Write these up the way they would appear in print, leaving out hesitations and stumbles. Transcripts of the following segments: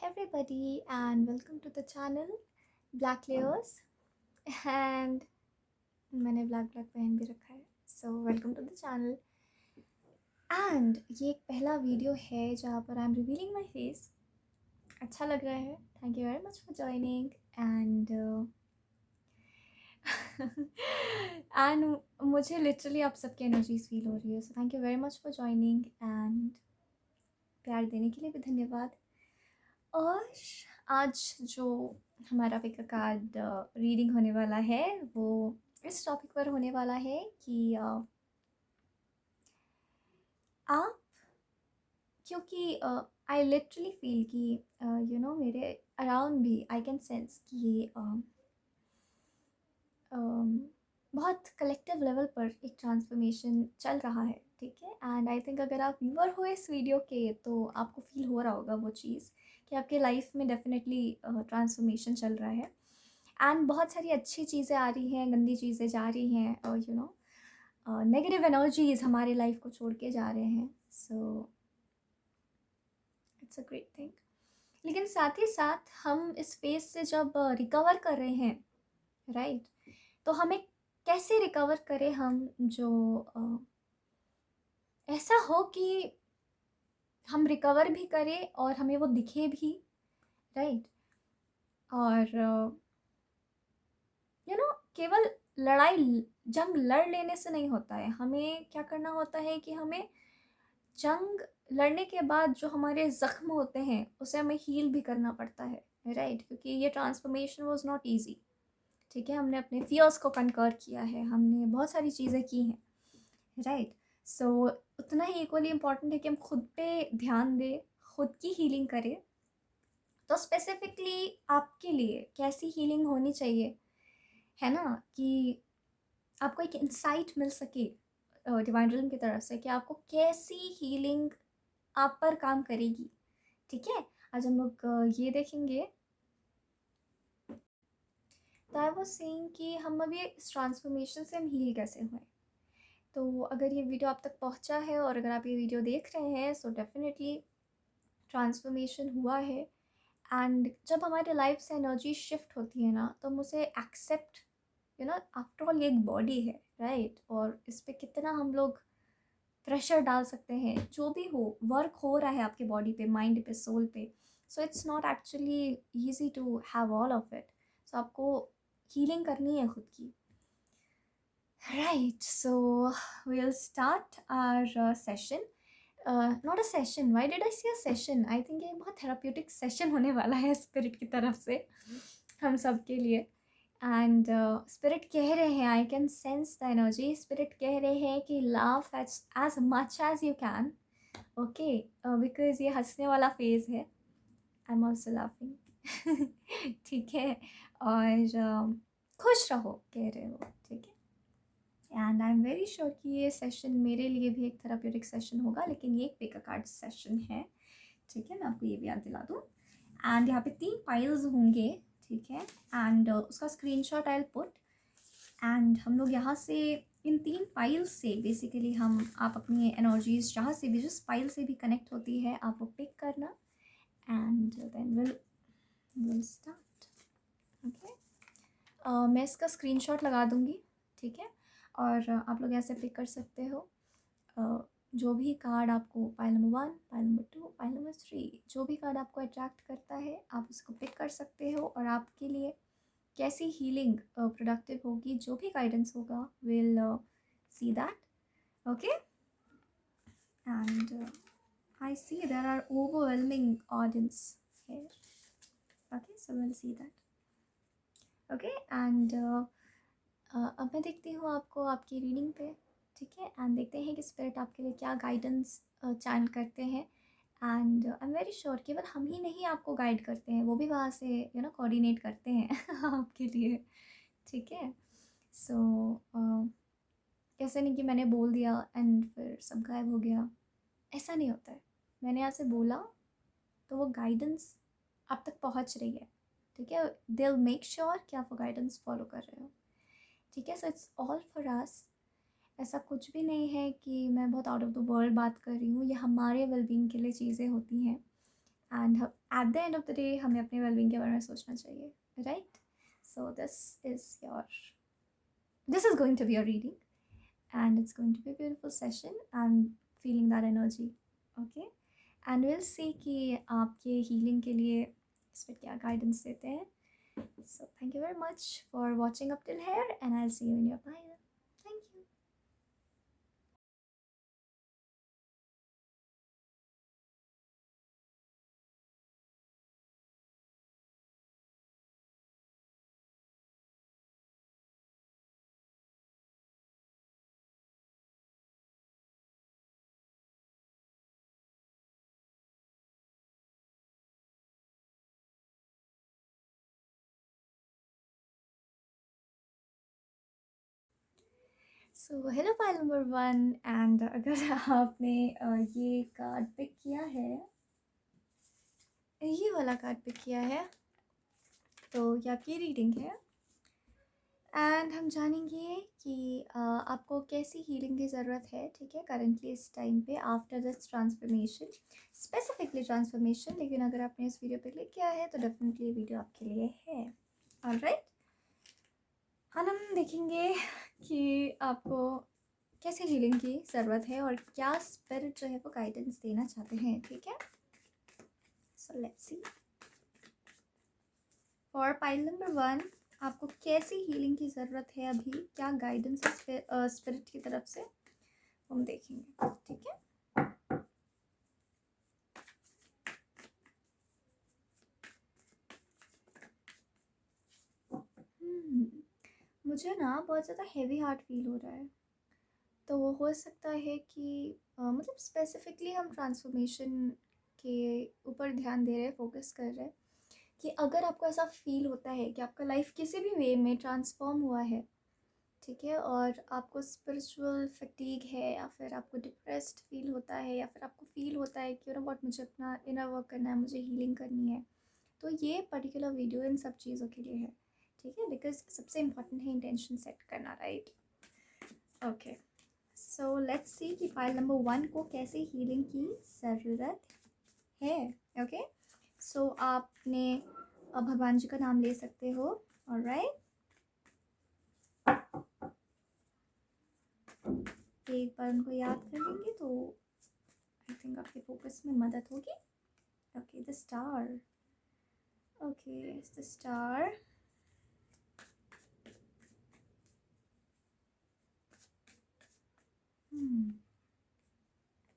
everybody and welcome to the channel Black Layers and मैंने black पहन भी रखा है so welcome to the channel and ये एक पहला वीडियो है जहाँ पर I'm revealing my face अच्छा लग रहा है thank you very much for joining and and मुझे literally आप सबकी energies feel हो रही है so thank you very much for joining and प्यार देने के लिए भी धन्यवाद और आज जो हमारा पिक कार्ड रीडिंग होने वाला है वो इस टॉपिक पर होने वाला है कि आप क्योंकि आई लिटरली फील कि मेरे अराउंड भी आई कैन सेंस कि ये बहुत कलेक्टिव लेवल पर एक ट्रांसफॉर्मेशन चल रहा है ठीक है एंड आई थिंक अगर आप व्यूअर हो इस वीडियो के तो आपको फील हो रहा होगा वो चीज़ कि आपके लाइफ में डेफिनेटली ट्रांसफॉर्मेशन चल रहा है एंड बहुत सारी अच्छी चीज़ें आ रही हैं गंदी चीज़ें जा रही हैं और नेगेटिव एनर्जीज हमारे लाइफ को छोड़ के जा रहे हैं so it's a great thing लेकिन साथ ही साथ हम इस फेज से जब रिकवर कर रहे हैं राइट तो हमें कैसे रिकवर करें हम जो ऐसा हो कि हम रिकवर भी करें और हमें वो दिखे भी राइट और केवल लड़ाई जंग लड़ लेने से नहीं होता है हमें क्या करना होता है कि हमें जंग लड़ने के बाद जो हमारे ज़ख्म होते हैं उसे हमें हील भी करना पड़ता है राइट क्योंकि ये ट्रांसफॉर्मेशन वाज नॉट इजी ठीक है हमने अपने फियर्स को कनकर किया है हमने बहुत सारी चीज़ें की हैं राइट सो उतना ही इक्वली इम्पॉर्टेंट है कि हम खुद पे ध्यान दें खुद की हीलिंग करें तो स्पेसिफिकली आपके लिए कैसी हीलिंग होनी चाहिए है ना कि आपको एक इंसाइट मिल सके डिवाइन रिदम की तरफ से कि आपको कैसी हीलिंग आप पर काम करेगी ठीक है आज हम लोग ये देखेंगे तो आई वाज सेइंग कि हम अभी इस ट्रांसफॉर्मेशन से हम हील कैसे हुए तो अगर ये वीडियो आप तक पहुंचा है और अगर आप ये वीडियो देख रहे हैं सो डेफिनेटली ट्रांसफॉर्मेशन हुआ है एंड जब हमारे लाइफ से एनर्जी शिफ्ट होती है ना तो हम उसे एक्सेप्ट आफ्टर ऑल ये एक बॉडी है राइट और इस पर कितना हम लोग प्रेशर डाल सकते हैं जो भी हो वर्क हो रहा है आपके बॉडी पे माइंड पे सोल पे so it's not actually easy to have all of it so आपको हीलिंग करनी है खुद की right so we'll start our session not a session why did I see a session I think ये बहुत therapeutic session होने वाला है स्पिरिट की तरफ से हम सब के लिए एंड स्पिरिट कह रहे हैं I can sense the energy spirit कह रहे हैं कि laugh as much as you can okay because ये हंसने वाला फेज है आई एम ऑल्सो लाफिंग ठीक है और खुश रहो कह रहे हो ठीक है and I am very sure कि ये सेशन मेरे लिए भी एक थेराप्यूटिक सेशन होगा लेकिन ये एक पिक अ कार्ड सेशन है ठीक है मैं आपको ये भी याद दिला दूँ एंड यहाँ पे 3 पाइल्स होंगे ठीक है एंड उसका screenshot I will put and हम लोग यहाँ से इन 3 पाइल्स से बेसिकली हम आप अपनी एनर्जीज जहाँ से भी जिस पाइल से भी कनेक्ट होती है आप वो पिक करना and then will start okay मैं इसका स्क्रीनशॉट लगा दूँगी ठीक है और आप लोग ऐसे पिक कर सकते हो जो भी कार्ड आपको pile number 1 pile number 2 pile number 3 जो भी कार्ड आपको अट्रैक्ट करता है आप उसको पिक कर सकते हो और आपके लिए कैसी हीलिंग प्रोडक्टिव होगी जो भी गाइडेंस होगा will see that okay and I see there are overwhelming audience here okay so will see that okay and अब मैं देखती हूँ आपको आपकी रीडिंग पे ठीक है एंड देखते हैं कि स्पिरिट आपके लिए क्या गाइडेंस चैनल करते हैं and I am very sure केवल हम ही नहीं आपको गाइड करते हैं वो भी वहाँ से कोऑर्डिनेट करते हैं आपके लिए ठीक है सो ऐसा नहीं कि मैंने बोल दिया एंड फिर सब गायब हो गया ऐसा नहीं होता है मैंने यहाँ से बोला तो वो गाइडेंस आप तक पहुँच रही है ठीक है दे विल मेक श्योर कि आप वो गाइडेंस फॉलो कर रहे हो ठीक है so it's all for us ऐसा कुछ भी नहीं है कि मैं बहुत आउट ऑफ द वर्ल्ड बात कर रही हूँ ये हमारे वेलबींग के लिए चीज़ें होती हैं and at the end of the day हमें अपने वेलबींग के बारे में सोचना चाहिए, right? So this is going to be a reading and it's going to be a beautiful session. I'm feeling that energy. Okay, and we'll see कि आपके healing के लिए इस पर क्या guidance देते हैं. So thank you very much for watching up till here and I'll see you in your pile. Thank you. So hello file number 1 and अगर आपने ये कार्ड पिक किया है, ये वाला कार्ड पिक किया है, तो ये आपकी रीडिंग है एंड हम जानेंगे कि आपको कैसी हीलिंग की ज़रूरत है, ठीक है, करेंटली इस टाइम पे after this transformation, specifically transformation. लेकिन अगर आपने इस वीडियो पे क्लिक किया है तो डेफिनेटली ये वीडियो आपके लिए है. ऑलराइट, हम देखेंगे कि आपको कैसे हीलिंग की ज़रूरत है और क्या स्पिरिट जो है वो गाइडेंस देना चाहते हैं, ठीक है. So let's see for pile number 1 आपको कैसी हीलिंग की ज़रूरत है, अभी क्या गाइडेंस स्पिरिट की तरफ से हम देखेंगे, ठीक है. मुझे ना बहुत ज़्यादा हैवी हार्ट फील हो रहा है, तो वो हो सकता है कि मतलब स्पेसिफिकली हम ट्रांसफॉर्मेशन के ऊपर ध्यान दे रहे हैं, फोकस कर रहे हैं कि अगर आपको ऐसा फील होता है कि आपका लाइफ किसी भी वे में ट्रांसफॉर्म हुआ है, ठीक है, और आपको स्पिरिचुअल फटीग है या फिर आपको डिप्रेस्ड फील होता है या फिर आपको फील होता है कि बहुत मुझे अपना इनर वर्क करना है, मुझे हीलिंग करनी है, तो ये पर्टिकुलर वीडियो इन सब चीज़ों के लिए है, ठीक है. बिकॉज सबसे इम्पॉर्टेंट है इंटेंशन सेट करना, right. Okay, so let's see कि फाइल नंबर 1 को कैसे हीलिंग की ज़रूरत है. ओके, सो आपने भगवान जी का नाम ले सकते हो. ऑलराइट, एक बार उनको याद कर लेंगे तो आई थिंक आपके फोकस में मदद होगी. Okay, the star. Okay, the star.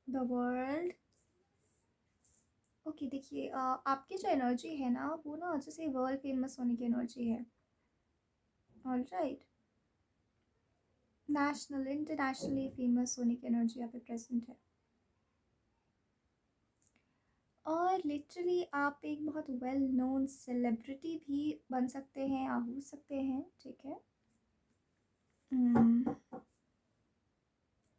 The world. Okay, देखिए आपकी जो एनर्जी है ना वो ना जैसे वर्ल्ड फेमस होने की एनर्जी है. ऑलराइट, नेशनल इंटरनेशनली फेमस होने की एनर्जी यहाँ पे प्रेजेंट है और लिटरली आप एक बहुत वेल नोन सेलिब्रिटी भी बन सकते हैं या हो सकते हैं, ठीक है.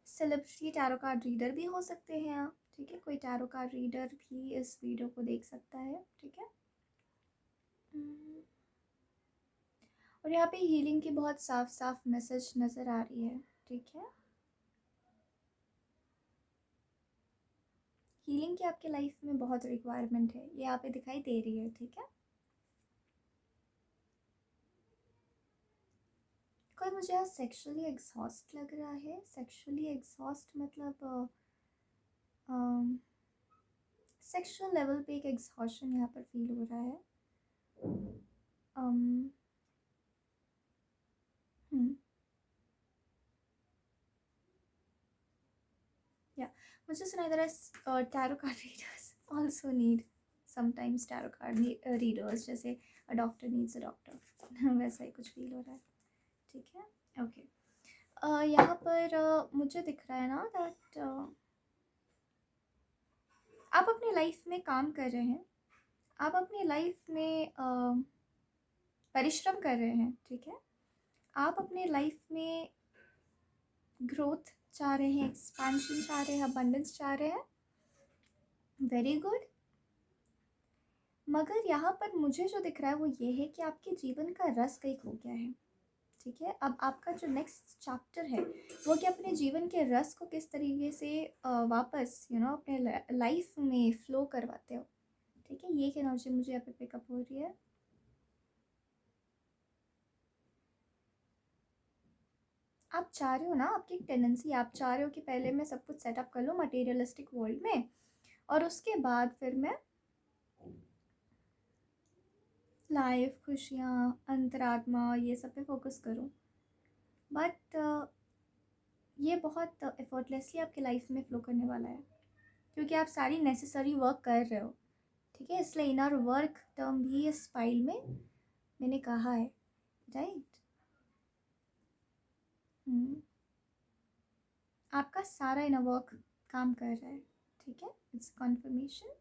सेलिब्रिटी टैरो कार्ड रीडर भी हो सकते हैं आप, ठीक है. कोई टैरो कार्ड रीडर भी इस वीडियो को देख सकता है, ठीक है. और यहाँ पे हीलिंग की बहुत साफ साफ मैसेज नज़र आ रही है, ठीक है. हीलिंग की आपके लाइफ में बहुत रिक्वायरमेंट है, ये यहाँ पे दिखाई दे रही है, ठीक है. कोई मुझे आज सेक्सुअली एग्जॉस्ट लग रहा है. सेक्सुअली एग्जॉस्ट मतलब सेक्सुअल लेवल पे एक एग्जॉशन यहाँ पर फील हो रहा है. या मुझे सुनाई दे रहा है tarot card readers also need sometimes tarot card readers, जैसे a doctor needs a doctor वैसा ही कुछ फील हो रहा है, ठीक है. ओके, यहाँ पर मुझे दिख रहा है ना दैट आप अपने लाइफ में काम कर रहे हैं, आप अपनी लाइफ में परिश्रम कर रहे हैं, ठीक है. आप अपने लाइफ में ग्रोथ चाह रहे हैं, एक्सपेंशन चाह रहे हैं, अबंडेंस चाह रहे हैं. Very good. मगर यहाँ पर मुझे जो दिख रहा है वो ये है कि आपके जीवन का रस कहीं खो गया है, ठीक है. अब आपका जो नेक्स्ट चैप्टर है वो कि अपने जीवन के रस को किस तरीके से वापस अपने लाइफ में फ्लो करवाते हो, ठीक है, ये एनर्जी मुझे यहाँ पे पिकअप हो रही है। आप चाह रहे हो ना, आपकी एक टेंडेंसी, आप चाह रहे हो कि पहले मैं सब कुछ सेटअप कर लूँ मटेरियलिस्टिक वर्ल्ड में, और उसके बाद फिर मैं लाइफ, खुशियाँ, अंतरात्मा, ये सब पे फोकस करूँ। बट ये बहुत एफर्टलेसली आपके लाइफ में फ़्लो करने वाला है, क्योंकि आप सारी नेसेसरी वर्क कर रहे हो। ठीक है, इसलिए इनर वर्क टर्म भी इस फाइल में मैंने कहा है, राइट। आपका सारा इनर वर्क काम कर रहा है। ठीक है, इट्स कन्फर्मेशन।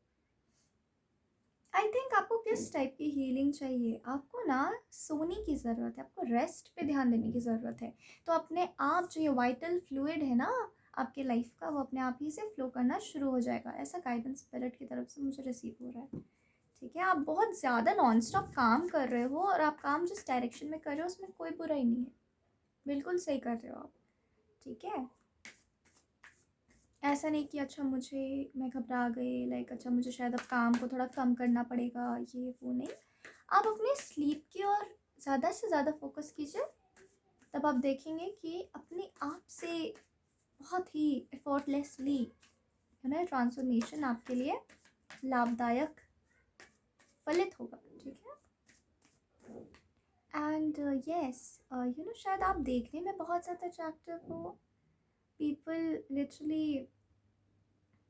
आई थिंक आपको किस टाइप की हीलिंग चाहिए? आपको ना सोने की ज़रूरत है, आपको रेस्ट पे ध्यान देने की ज़रूरत है। तो अपने आप जो ये वाइटल फ्लूइड है ना आपके लाइफ का, वो अपने आप ही से फ्लो करना शुरू हो जाएगा। ऐसा गाइडेंस स्पिरिट की तरफ से मुझे रिसीव हो रहा है। ठीक है, आप बहुत ज़्यादा नॉन स्टॉप काम कर रहे हो, और आप काम जिस डायरेक्शन में कर रहे हो उसमें कोई बुराई नहीं है, बिल्कुल सही कर रहे हो आप। ठीक है, ऐसा नहीं कि अच्छा मैं घबरा गई, लाइक अच्छा मुझे शायद अब काम को थोड़ा कम करना पड़ेगा, ये वो नहीं। आप अपने स्लीप की ओर ज़्यादा से ज़्यादा फोकस कीजिए, तब आप देखेंगे कि अपने आप से बहुत ही एफर्टलेसली ट्रांसफॉर्मेशन आपके लिए लाभदायक फलित होगा। ठीक है, एंड यस शायद आप देखने में बहुत ज़्यादा अट्रैक्टिव हो। पीपल लिटरली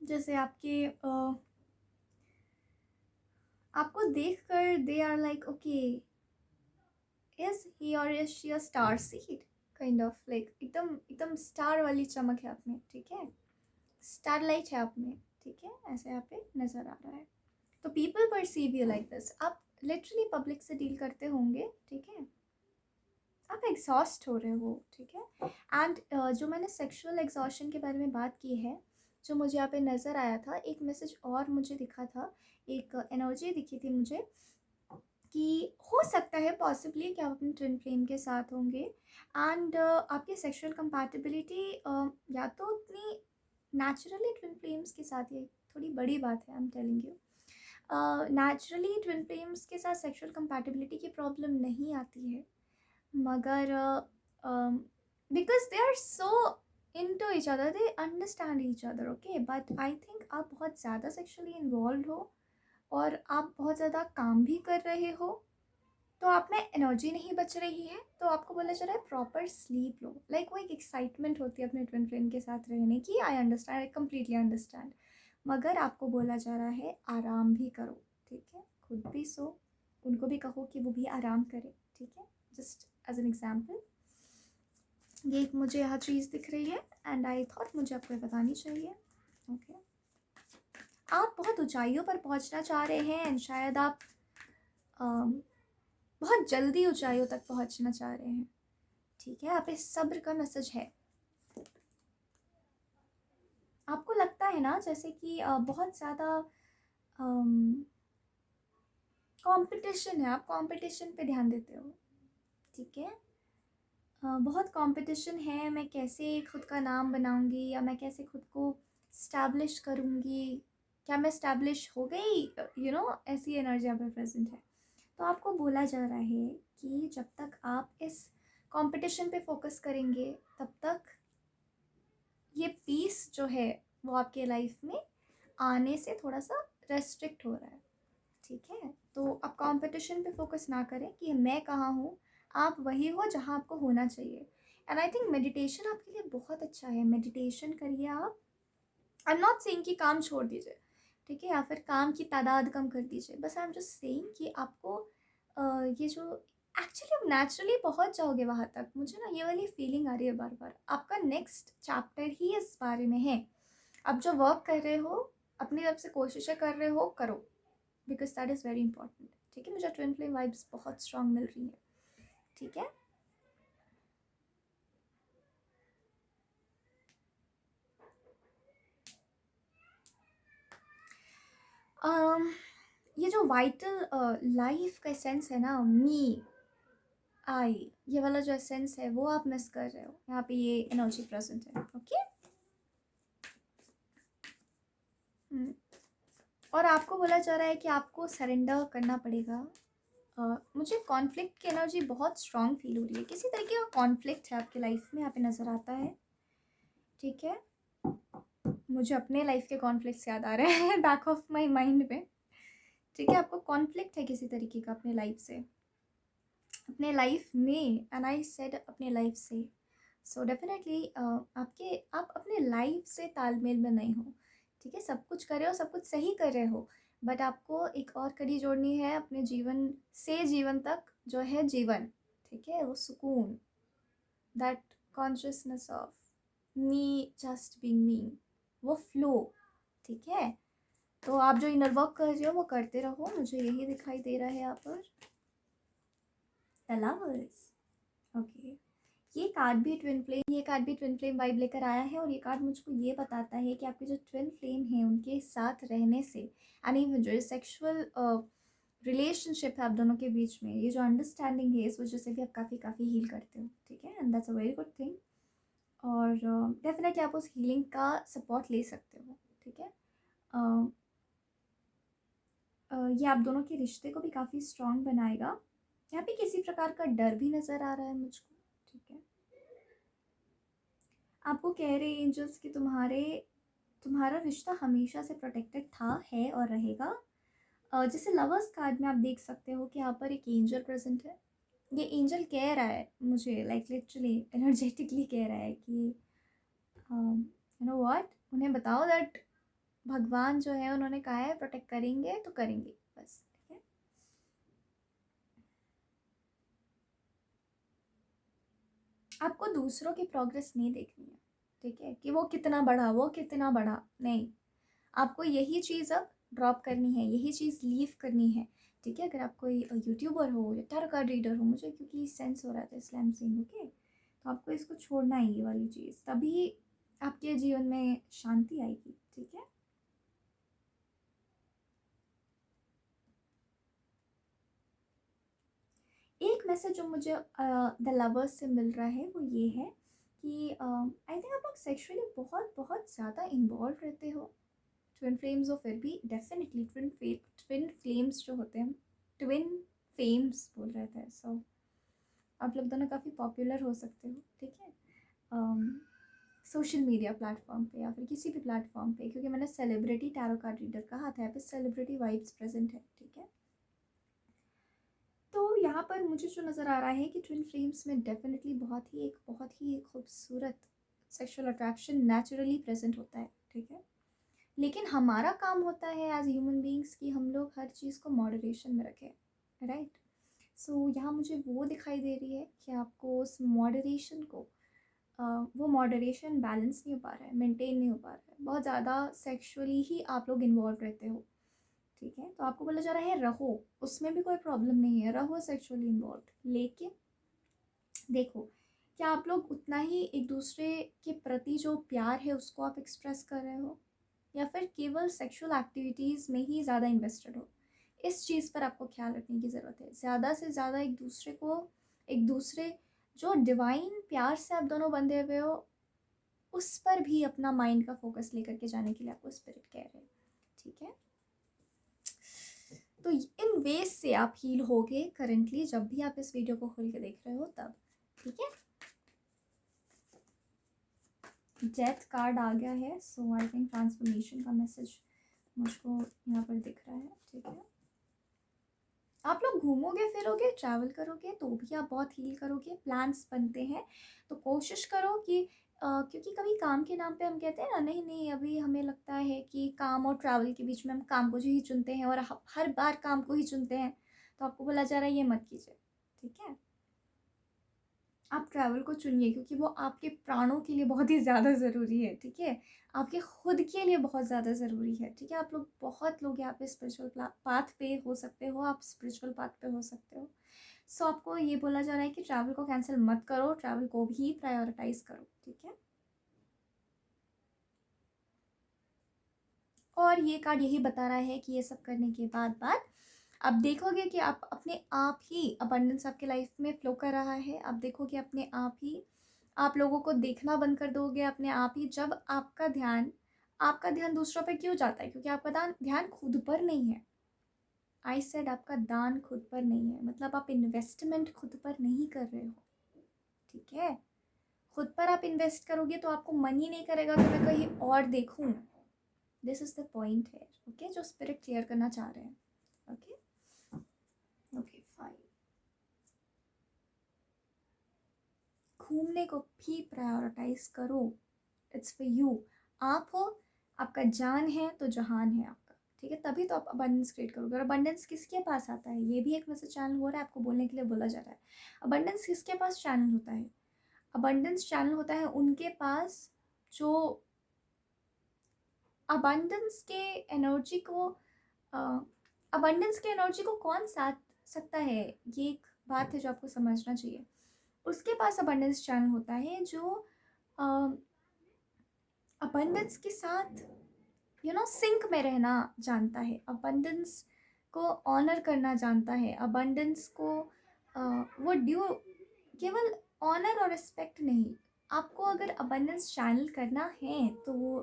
जैसे आपको देखकर they are like, okay, is he or is she a star seed, kind of like एकदम एकदम स्टार वाली चमक है आप में। ठीक है, स्टारलाइट है आप में। ठीक है, ऐसे यहाँ पे नज़र आ रहा है। तो people perceive you like this. आप लिटरली पब्लिक से डील करते होंगे। ठीक है, आप एग्जॉस्ट हो रहे हो। ठीक है, एंड जो मैंने सेक्सुअल एग्जॉशन के बारे में बात की है, जो मुझे यहाँ पे नज़र आया था, एक मैसेज और मुझे दिखा था, एक एनर्जी दिखी थी मुझे कि हो सकता है पॉसिबली कि आप अपने ट्विन फ्लेम के साथ होंगे, एंड आपकी सेक्सुअल कंपैटिबिलिटी या तो उतनी नेचुरली ट्विन फ्लेम्स के साथ, ये थोड़ी बड़ी बात है, I am telling you, naturally twin flames के साथ सेक्सुअल कंपैटिबिलिटी की प्रॉब्लम नहीं आती है, मगर because they are so into each other, they understand each other, okay, but I think आप बहुत ज़्यादा सेक्सुअली इन्वॉल्व हो और आप बहुत ज़्यादा काम भी कर रहे हो, तो आप में एनर्जी नहीं बच रही है, तो आपको बोला जा रहा है प्रॉपर स्लीप लो। लाइक वो एक एक्साइटमेंट होती है अपने ट्विन फ्लेम के साथ रहने की, I understand, I completely understand, मगर आपको बोला जा रहा है आराम भी करो। ठीक है, खुद भी सो, उनको भी कहो कि वो भी आराम करें। ठीक है, जस्ट एज एन एग्जाम्पल, ये एक मुझे यह चीज़ दिख रही है, एंड आई थॉट मुझे आपको बतानी चाहिए। ओके, आप बहुत ऊंचाइयों पर पहुंचना चाह रहे हैं, एंड शायद आप बहुत जल्दी ऊंचाइयों तक पहुंचना चाह रहे हैं। ठीक है, आप इस सब्र का मैसेज है। आपको लगता है ना जैसे कि बहुत ज़्यादा कंपटीशन है, आप कंपटीशन पे ध्यान देते हो। ठीक है, बहुत कंपटीशन है, मैं कैसे खुद का नाम बनाऊंगी, या मैं कैसे खुद को स्टैब्लिश करूंगी, क्या मैं स्टैब्लिश हो गई, ऐसी एनर्जी यहाँ पे प्रेजेंट है। तो आपको बोला जा रहा है कि जब तक आप इस कंपटीशन पे फोकस करेंगे, तब तक ये पीस जो है वो आपके लाइफ में आने से थोड़ा सा रेस्ट्रिक्ट हो रहा है। ठीक है, तो आप कंपटीशन पे फोकस ना करें कि मैं कहाँ हूँ, आप वही हो जहाँ आपको होना चाहिए। एंड आई थिंक मेडिटेशन आपके लिए बहुत अच्छा है, मेडिटेशन करिए आप। आई एम नॉट सेइंग कि काम छोड़ दीजिए, ठीक है, या फिर काम की तादाद कम कर दीजिए, बस आई एम जस्ट सेइंग कि आपको ये जो एक्चुअली आप नेचुरली पहुंच जाओगे वहाँ तक। मुझे ना ये वाली फीलिंग आ रही है बार बार, आपका नेक्स्ट चैप्टर ही इस बारे में है। आप जो वर्क कर रहे हो, अपनी तरफ से कोशिशें कर रहे हो, करो, because that is very important. ठीक है, मुझे ट्विन फ्लेम वाइब्स बहुत स्ट्रांग मिल रही हैं। ठीक है, ये जो वाइटल लाइफ का सेंस है ना, मी आई, ये वाला जो सेंस है वो आप मिस कर रहे हो, यहाँ पे ये एनर्जी प्रेजेंट है। ओके, और आपको बोला जा रहा है कि आपको सरेंडर करना पड़ेगा। मुझे कॉन्फ्लिक्ट की एनर्जी बहुत स्ट्रांग फील हो रही है, किसी तरीके का कॉन्फ्लिक्ट है आपकी लाइफ में, यहाँ पे नज़र आता है। ठीक है, मुझे अपने लाइफ के कॉन्फ्लिक्ट्स याद आ रहे हैं बैक ऑफ माई माइंड में। ठीक है, आपको कॉन्फ्लिक्ट है किसी तरीके का अपने लाइफ से, अपने लाइफ में, एंड आई सेड अपने लाइफ से। सो डेफिनेटली आप अपने लाइफ से तालमेल में नहीं हो। ठीक है, सब कुछ कर रहे हो, सब कुछ सही कर रहे हो, बट आपको एक और कड़ी जोड़नी है अपने जीवन से जीवन तक, जो है जीवन। ठीक है, वो सुकून, that consciousness of me just being me, वो फ्लो। ठीक है, तो आप जो इनर वर्क कर रहे हो वो करते रहो, मुझे यही दिखाई दे रहा है यहाँ पर। द लवर्स, ओके, ये कार्ड भी ट्विन फ्लेम वाइब लेकर आया है, और ये कार्ड मुझको ये बताता है कि आपके जो ट्विन फ्लेम हैं उनके साथ रहने से, यानी जो सेक्सुअल रिलेशनशिप है आप दोनों के बीच में, ये जो अंडरस्टैंडिंग है, इस वजह से भी आप काफ़ी हील करते हो। ठीक है, and that's a very good thing, और डेफिनेटली आप उस हीलिंग का सपोर्ट ले सकते हो। ठीक है, ये आप दोनों के रिश्ते को भी काफ़ी स्ट्रॉन्ग बनाएगा। यहाँ पे किसी प्रकार का डर भी नज़र आ रहा है मुझको। ठीक है, आपको कह रहे एंजल्स कि तुम्हारा रिश्ता हमेशा से प्रोटेक्टेड था, है और रहेगा। जैसे लवर्स कार्ड में आप देख सकते हो कि यहाँ पर एक एंजल प्रेजेंट है। ये एंजल कह रहा है मुझे, लाइक लिटरली एनर्जेटिकली कह रहा है कि यू नो व्हाट, उन्हें बताओ दैट भगवान जो है उन्होंने कहा है प्रोटेक्ट करेंगे तो करेंगे, बस। ठीक है, आपको दूसरों की प्रोग्रेस नहीं देखनी है। ठीक है, कि वो कितना बढ़ा, वो कितना बढ़ा, नहीं, आपको यही चीज़ अब ड्रॉप करनी है, यही चीज़ लीव करनी है। ठीक है, अगर आप कोई यूट्यूबर हो या टैरो कार्ड रीडर हो, मुझे क्योंकि सेंस हो रहा था इसलिए आई एम सेइंग, ओके, तो आपको इसको छोड़ना है, ये वाली चीज़, तभी आपके जीवन में शांति आएगी। ठीक है, एक मैसेज जो मुझे द लवर्स से मिल रहा है वो ये है कि आई थिंक आप लोग सेक्सुअली बहुत बहुत ज़्यादा इन्वॉल्व रहते हो। ट्विन फ्लेम्स हो फिर भी, डेफिनेटली ट्विन फ्लेम्स जो होते हैं, ट्विन फेम्स बोल रहे थे, सो आप लोग दोनों काफ़ी पॉपुलर हो सकते हो। ठीक है, सोशल मीडिया प्लेटफॉर्म पे या फिर किसी भी प्लेटफॉर्म पे, क्योंकि मैंने सेलिब्रिटी टैरो कार्ड रीडर कहा था, यहाँ पे सेलिब्रिटी वाइब्स प्रेजेंट है। ठीक है, तो यहाँ पर मुझे जो नज़र आ रहा है कि ट्विन फ्लेम्स में डेफिनेटली बहुत ही खूबसूरत सेक्सुअल अट्रैक्शन नेचुरली प्रेजेंट होता है। ठीक है, लेकिन हमारा काम होता है एज ह्यूमन बींग्स कि हम लोग हर चीज़ को मॉडरेशन में रखें, राइट। सो यहाँ मुझे वो दिखाई दे रही है कि आपको उस मॉडरेशन को वो मॉडरेशन बैलेंस नहीं हो पा रहा है, मेंटेन नहीं हो पा रहा है, बहुत ज़्यादा सेक्सुअली ही आप लोग इन्वॉल्व रहते हो। ठीक है, तो आपको बोला जा रहा है रहो, उसमें भी कोई प्रॉब्लम नहीं है, रहो सेक्सुअली इन्वॉल्व, लेकिन देखो, क्या आप लोग उतना ही एक दूसरे के प्रति जो प्यार है उसको आप एक्सप्रेस कर रहे हो, या फिर केवल सेक्सुअल एक्टिविटीज़ में ही ज़्यादा इन्वेस्टेड हो। इस चीज़ पर आपको ख्याल रखने की ज़रूरत है, ज़्यादा से ज़्यादा एक दूसरे जो डिवाइन प्यार से आप दोनों बंधे हुए हो, उस पर भी अपना माइंड का फोकस लेकर के जाने के लिए आपको स्पिरिट कह रहे हैं। ठीक है, तो इन वेज से आप हील होगे करंटली, जब भी आप इस वीडियो को खोल के देख रहे हो तब। ठीक है, डेथ कार्ड आ गया है, सो आई थिंक ट्रांसफॉर्मेशन का मैसेज मुझको यहाँ पर दिख रहा है। ठीक है, आप लोग घूमोगे फिरोगे, ट्रैवल करोगे तो भी आप बहुत हील करोगे, प्लान्स बनते हैं, तो कोशिश करो कि क्योंकि कभी काम के नाम पे हम कहते हैं ना, नहीं नहीं, अभी हमें लगता है कि काम और ट्रैवल के बीच में हम काम को ही चुनते हैं और हर बार काम को ही चुनते हैं, तो आपको बोला जा रहा है ये मत कीजिए। ठीक है, आप ट्रैवल को चुनिए, क्योंकि वो आपके प्राणों के लिए बहुत ही ज़्यादा ज़रूरी है। ठीक है, आपके खुद के लिए बहुत ज़्यादा ज़रूरी है। ठीक है, आप लोग, बहुत लोग यहाँ पे स्पिरिचुअल पाथ पे हो सकते हो, आप स्पिरिचुअल पाथ पे हो सकते हो। सो आपको ये बोला जा रहा है कि ट्रैवल को कैंसिल मत करो, ट्रैवल को भी प्रायोरिटाइज करो। ठीक है, और ये कार्ड यही बता रहा है कि ये सब करने के बाद आप देखोगे कि आप अपने आप ही अबंडेंस आपके लाइफ में फ्लो कर रहा है। आप देखोगे अपने आप ही, आप लोगों को देखना बंद कर दोगे अपने आप ही, जब आपका ध्यान आपका ध्यान दूसरों पे क्यों जाता है? क्योंकि आपका ध्यान खुद पर नहीं है। आई सेड आपका दान खुद पर नहीं है, मतलब आप इन्वेस्टमेंट खुद पर नहीं कर रहे हो, ठीक है? खुद पर आप इन्वेस्ट करोगे तो आपको मन ही नहीं करेगा कि मैं कहीं और देखूं। दिस इज द पॉइंट है, ओके, जो स्पिरिट क्लियर करना चाह रहे हैं। Okay okay fine. घूमने को भी प्रायोरिटाइज करो, इट्स फॉर यू। आप हो, आपका जान है तो जहान है आपका, ठीक है? तभी तो आप अबंडेंस क्रिएट करोगे। और अबंडेंस किसके पास आता है? ये भी एक मैसेज चैनल हो रहा है आपको बोलने के लिए, बोला जा रहा है। अबंडेंस किसके पास चैनल होता है? अबंडेंस चैनल होता है उनके पास जो अबंडेंस के एनर्जी को अबंडेंस के एनर्जी को कौन साथ सकता है, ये एक बात है जो आपको समझना चाहिए। उसके पास अबंडेंस चैनल होता है जो अबंडेंस के साथ सिंक में रहना जानता है, अबंडेंस को ऑनर करना जानता है, अबंडेंस को वो ड्यू, केवल ऑनर और रिस्पेक्ट नहीं। आपको अगर अबंडेंस चैनल करना है तो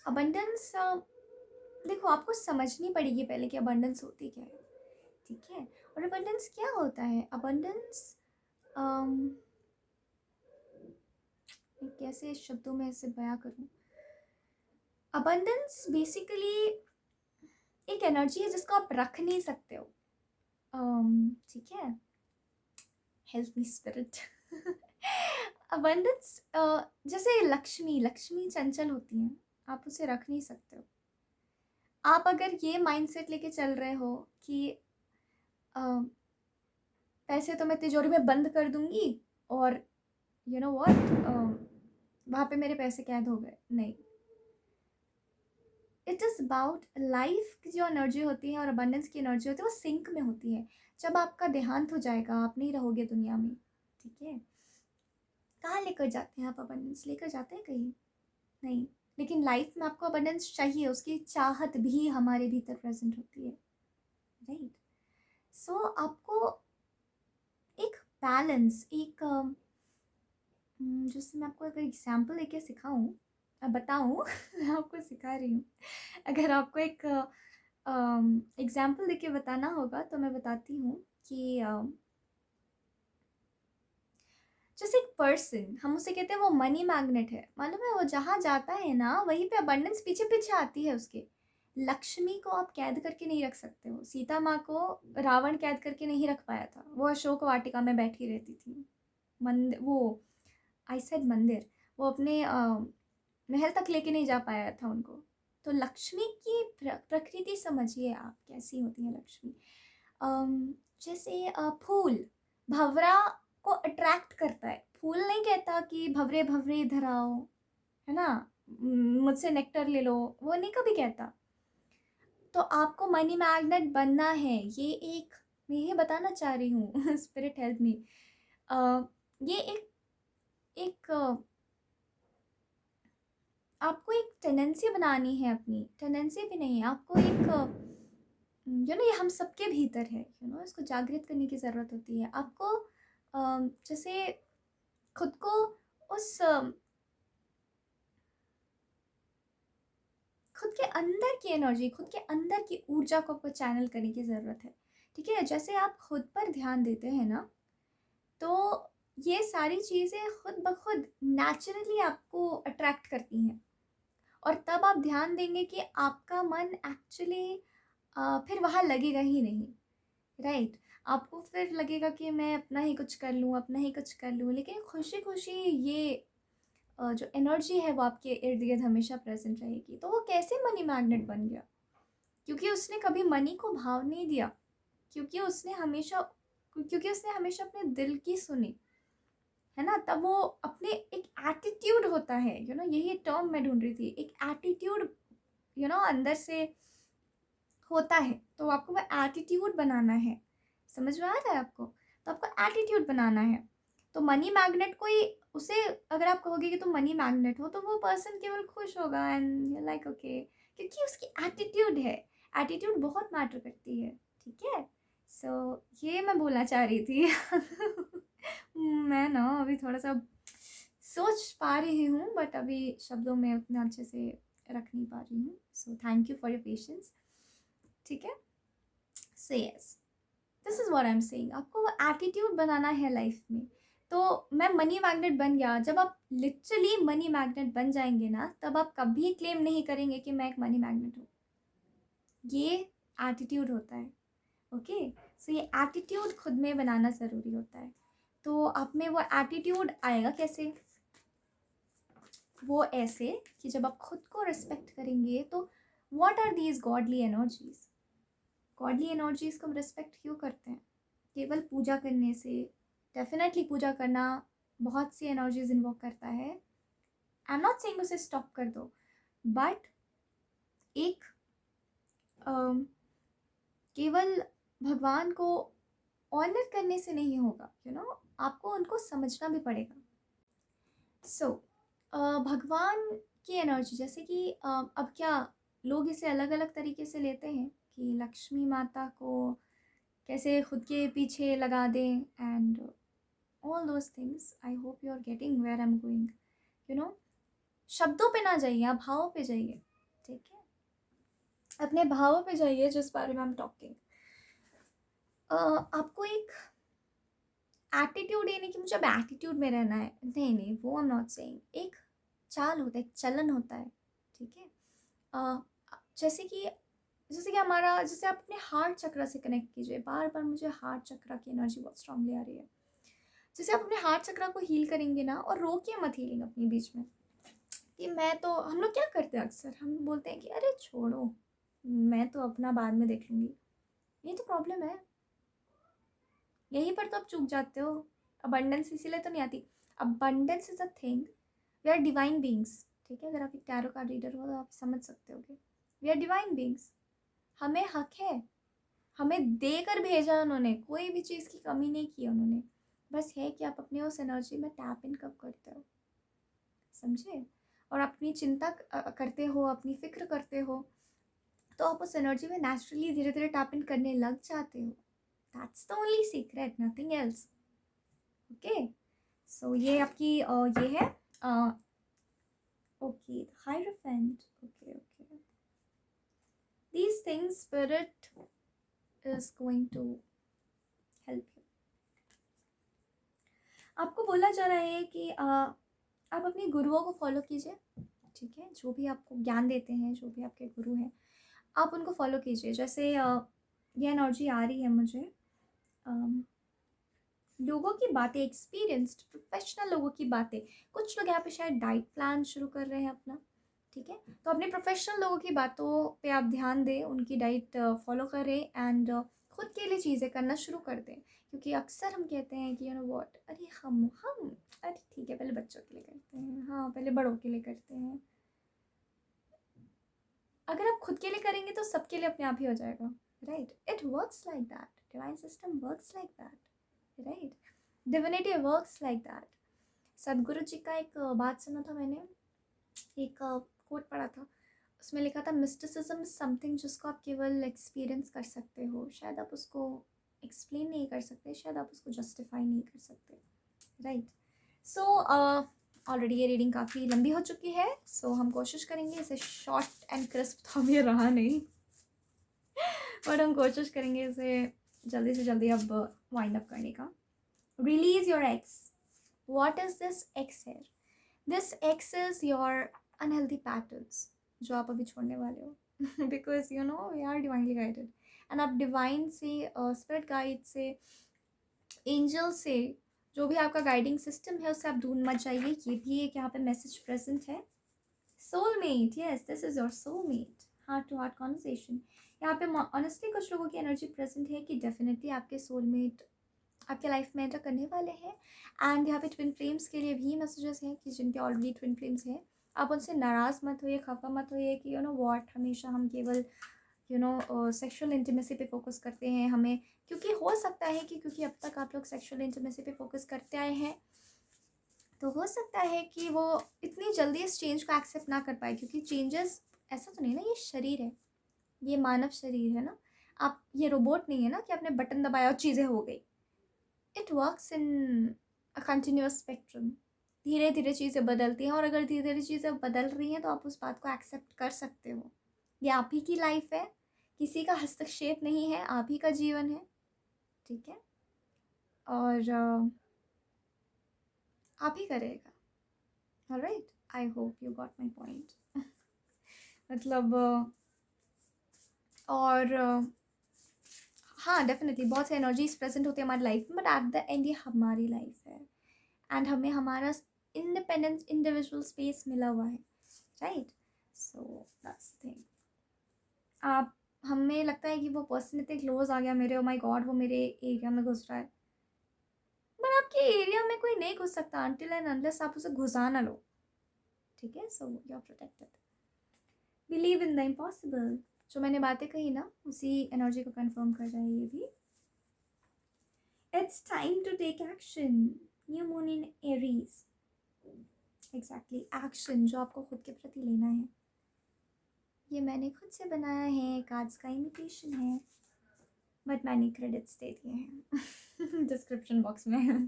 अबंडेंस देखो, आपको समझनी पड़ेगी पहले कि अबंडेंस होती क्या है, ठीक है? और अबंडेंस क्या होता है? अबंडेंस कैसे शब्दों में इसे बयां करूं? अबंडेंस बेसिकली एक एनर्जी है जिसको आप रख नहीं सकते हो, ठीक है? Help me spirit. अबंडेंस जैसे लक्ष्मी चंचल होती हैं, आप उसे रख नहीं सकते हो। आप अगर ये माइंडसेट लेके चल रहे हो कि पैसे तो मैं तिजोरी में बंद कर दूंगी और यू नो व्हाट, वहाँ पे मेरे पैसे कैद हो गए, नहीं। इट इज़ अबाउट लाइफ की जो एनर्जी होती है और अबंडेंस की एनर्जी होती है वो सिंक में होती है। जब आपका देहांत हो जाएगा, आप नहीं रहोगे दुनिया में, ठीक है? कहाँ लेकर जाते हैं आप अबंडेंस? लेकर जाते हैं कहीं नहीं। लेकिन लाइफ में आपको अबंडेंस चाहिए, उसकी चाहत भी हमारे भीतर प्रेजेंट होती है, राइट? सो आपको एक बैलेंस, एक जैसे मैं आपको अगर एग्जाम्पल लेके सिखाऊं, बताऊं मैं आपको सिखा रही हूँ। अगर आपको एक एग्जाम्पल देके बताना होगा तो मैं बताती हूँ कि जैसे एक पर्सन, हम उसे कहते हैं वो मनी मैग्नेट है, मालूम है? वो जहाँ जाता है ना वहीं पे अबंडेंस पीछे पीछे आती है उसके। लक्ष्मी को आप कैद करके नहीं रख सकते हो, सीता माँ को रावण कैद करके नहीं रख पाया था, वो अशोक वाटिका में बैठी रहती थी। मंदिर, वो आई सेड मंदिर, वो अपने महल तक लेके नहीं जा पाया था उनको। तो लक्ष्मी की प्रकृति समझिए आप, कैसी होती है लक्ष्मी। जैसे फूल भंवरा को अट्रैक्ट करता है, फूल नहीं कहता कि भवरे भवरे इधर आओ, है ना, मुझसे नेक्टर ले लो, वो नहीं कभी कहता। तो आपको मनी मैग्नेट बनना है, ये एक मैं ये बताना चाह रही हूँ। Spirit help me. ये एक आपको एक टेंडेंसी बनानी है, अपनी टेंडेंसी भी नहीं, आपको एक ये हम सबके भीतर है, इसको जागृत करने की ज़रूरत होती है आपको। जैसे खुद को उस खुद के अंदर की एनर्जी, खुद के अंदर की ऊर्जा को आपको चैनल करने की ज़रूरत है, ठीक है? जैसे आप खुद पर ध्यान देते हैं ना, तो ये सारी चीज़ें खुद ब खुद नेचुरली आपको अट्रैक्ट करती हैं। और तब आप ध्यान देंगे कि आपका मन एक्चुअली फिर वहाँ लगेगा ही नहीं, राइट? आपको फिर लगेगा कि मैं अपना ही कुछ कर लूँ, अपना ही कुछ कर लूँ, लेकिन खुशी खुशी ये जो एनर्जी है वो आपके इर्द गिर्द हमेशा प्रेजेंट रहेगी। तो वो कैसे मनी मैग्नेट बन गया? क्योंकि उसने कभी मनी को भाव नहीं दिया, क्योंकि उसने हमेशा अपने दिल की सुनी, है ना? तब वो अपने एक एटीट्यूड होता है, यही टर्म मैं ढूंढ रही थी, एक एटीट्यूड अंदर से होता है। तो आपको वो एटीट्यूड बनाना है, समझ में आ रहा है आपको? तो आपको एटीट्यूड बनाना है। तो मनी मैग्नेट कोई, उसे अगर आप कहोगे कि तुम मनी मैग्नेट हो, तो वो पर्सन केवल खुश होगा एंड यू लाइक ओके, क्योंकि उसकी एटीट्यूड है। एटीट्यूड बहुत मैटर करती है, ठीक है? सो ये मैं बोलना चाह रही थी। मैं ना अभी थोड़ा सा सोच पा रही हूँ बट अभी शब्दों में उतना अच्छे से रख नहीं पा रही हूँ. So thank you for your patience. ठीक है. So yes, this is what I am saying. आपको एटीट्यूड बनाना है लाइफ में. तो मैं मनी मैग्नेट बन गया. जब आप लिटरली मनी मैग्नेट बन जाएंगे ना, तब आप कभी क्लेम नहीं करेंगे कि मैं एक मनी मैग्नेट हूँ. ये एटीट्यूड होता है. ओके. सो ये एटीट्यूड खुद में बनाना ज़रूरी होता है. तो आप में वो एटीट्यूड आएगा कैसे? वो ऐसे कि जब आप खुद को रिस्पेक्ट करेंगे तो what are these godly energies. Godly energies को हम रिस्पेक्ट क्यों करते हैं? केवल पूजा करने से. डेफिनेटली पूजा करना बहुत सी एनर्जीज इन्वॉक करता है. आई एम नॉट सेइंग उसे स्टॉप कर दो, बट एक केवल भगवान को ऑनर करने से नहीं होगा. आपको उनको समझना भी पड़ेगा. सो भगवान की एनर्जी, जैसे कि अब क्या लोग इसे अलग अलग तरीके से लेते हैं कि लक्ष्मी माता को कैसे खुद के पीछे लगा दें and all those things. I hope you are getting where I am going. शब्दों पे ना जाइए, आप भावों पे जाइए. ठीक है. अपने भावों पे जाइए जिस बारे में हम टॉकिंग. आपको एक एटीट्यूड, ये नहीं कि मुझे अब एटीट्यूड में रहना है. नहीं नहीं, वो आई एम नॉट सेइंग. एक चाल होता है, एक चलन होता है. ठीक है. जैसे कि हमारा, जैसे आप अपने हार्ट चक्र से कनेक्ट कीजिए. बार बार मुझे हार्ट चक्र की एनर्जी बहुत स्ट्रांगली आ रही है. जैसे आप अपने हार्ट चक्र को हील करेंगे ना, और रोकिए मत हीलिंग अपनी बीच में कि मैं तो, हम लोग क्या करते हैं अक्सर, हम बोलते हैं कि अरे छोड़ो, मैं तो अपना बाद में देख लूँगी. ये तो प्रॉब्लम है. यहीं पर तो आप चूक जाते हो. अबंडेंस इसीलिए तो नहीं आती. Abundance is a thing. We are divine beings. ठीक है. अगर आप एक टैरो कार्ड रीडर हो तो आप समझ सकते होगे. We are divine beings. हमें हक है. हमें देकर भेजा उन्होंने. कोई भी चीज़ की कमी नहीं की उन्होंने. बस है कि आप अपने उस एनर्जी में टैप इन कब करते हो. समझे. और अपनी चिंता करते हो, अपनी फिक्र करते हो, तो आप उस एनर्जी में नेचुरली धीरे धीरे टैप इन करने लग जाते हो. That's the only secret, nothing else. Okay. So ये आपकी ये है. Okay. Hierophant. Okay okay. These things spirit is going to help you. आपको बोला जा रहा है कि आप अपने गुरुओं को फॉलो कीजिए. ठीक है. जो भी आपको ज्ञान देते हैं, जो भी आपके गुरु हैं, आप उनको फॉलो कीजिए. जैसे ये एनर्जी आ रही है मुझे. लोगों की बातें, एक्सपीरियंस्ड प्रोफेशनल लोगों की बातें. कुछ लोग यहाँ पे शायद डाइट प्लान शुरू कर रहे हैं अपना. ठीक है. तो अपने प्रोफेशनल लोगों की बातों पे आप ध्यान दें, उनकी डाइट फॉलो करें एंड खुद के लिए चीज़ें करना शुरू कर दें. क्योंकि अक्सर हम कहते हैं कि व्हाट, अरे हम अरे ठीक है, पहले बच्चों के लिए करते हैं, हाँ पहले बड़ों के लिए करते हैं. अगर आप खुद के लिए करेंगे तो सबके लिए अपने आप ही हो जाएगा. Right. It works like that. Divine system works like that. Right. Divinity works like that. सदगुरु जी का एक बात सुना था मैंने. एक कोट पढ़ा था. उसमें लिखा था मिस्टिसिज्म इज समथिंग जिसको आप केवल एक्सपीरियंस कर सकते हो. शायद आप उसको एक्सप्लेन नहीं कर सकते, शायद आप उसको जस्टिफाई नहीं कर सकते. राइट. सो ऑलरेडी ये रीडिंग काफ़ी लंबी हो चुकी है. सो हम कोशिश करेंगे इसे शॉर्ट एंड क्रिस्प, तो अब ये रहा नहीं बट हम कोशिश करेंगे इसे जल्दी से जल्दी अब वाइंड अप करने का. Release your ex. What is this ex here? This ex is your unhealthy patterns जो आप अभी छोड़ने वाले हो. Because we are divinely guided. And आप डिवाइन से, स्पिरिट गाइड से, एंजल से, जो भी आपका गाइडिंग सिस्टम है उससे आप दूर मत जाइए. ये भी एक यहाँ पे मैसेज प्रेजेंट है. Soulmate. Yes, this is your soulmate. Heart to heart conversation. यहाँ पे ऑनेस्टली कुछ लोगों की एनर्जी प्रेजेंट है कि डेफिनेटली आपके सोलमेट आपके लाइफ में एंटर करने वाले हैं. एंड यहाँ पे ट्विन फ्लेम्स के लिए भी मैसेजेस हैं कि जिनके ऑलरेडी ट्विन फ्लेम्स हैं, आप उनसे नाराज़ मत होइए, खफा मत होइए कि व्हाट हमेशा हम केवल सेक्सुअल इंटीमेसी पे फोकस करते हैं. हमें क्योंकि हो सकता है कि क्योंकि अब तक आप लोग सेक्सुअल इंटीमेसी पे फोकस करते आए हैं, तो हो सकता है कि वो इतनी जल्दी इस चेंज को एक्सेप्ट ना कर पाए. क्योंकि चेंजेस ऐसा तो नहीं ना, ये शरीर है, ये मानव शरीर है ना. आप ये रोबोट नहीं है ना कि आपने बटन दबाया और चीज़ें हो गई. It works in a continuous spectrum. धीरे धीरे चीज़ें बदलती हैं, और अगर धीरे धीरे चीज़ें बदल रही हैं तो आप उस बात को एक्सेप्ट कर सकते हो। ये आप ही की लाइफ है, किसी का हस्तक्षेप नहीं है, आप ही का जीवन है, ठीक है, और आप ही करेगा। Alright, I hope you got my point. मतलब और हाँ, डेफिनेटली बहुत से एनर्जीज प्रेजेंट होती है हमारी लाइफ में, बट एट द एंड ये हमारी लाइफ है, एंड हमें हमारा इंडिपेंडेंस इंडिविजुअल स्पेस मिला हुआ है, right. So that's the thing. आप, हमें लगता है कि वो पर्सन इतने क्लोज आ गया मेरे, ओ माय गॉड वो मेरे एरिया में घुस रहा है, बट आपके एरिया में कोई नहीं घुस सकता अनटिल एंड अनलेस आप उसे घुसा ना लो, ठीक है। So you are protected. Believe in the impossible. जो मैंने बातें कही ना, उसी एनर्जी को कंफर्म कर रहा है ये भी। It's time to take action. New moon in Aries. Exactly, action जो आपको खुद के प्रति लेना है। ये मैंने खुद से बनाया है, कार्ड्स का इमिटेशन है, बट मैंने क्रेडिट्स दे दिए हैं डिस्क्रिप्शन बॉक्स में,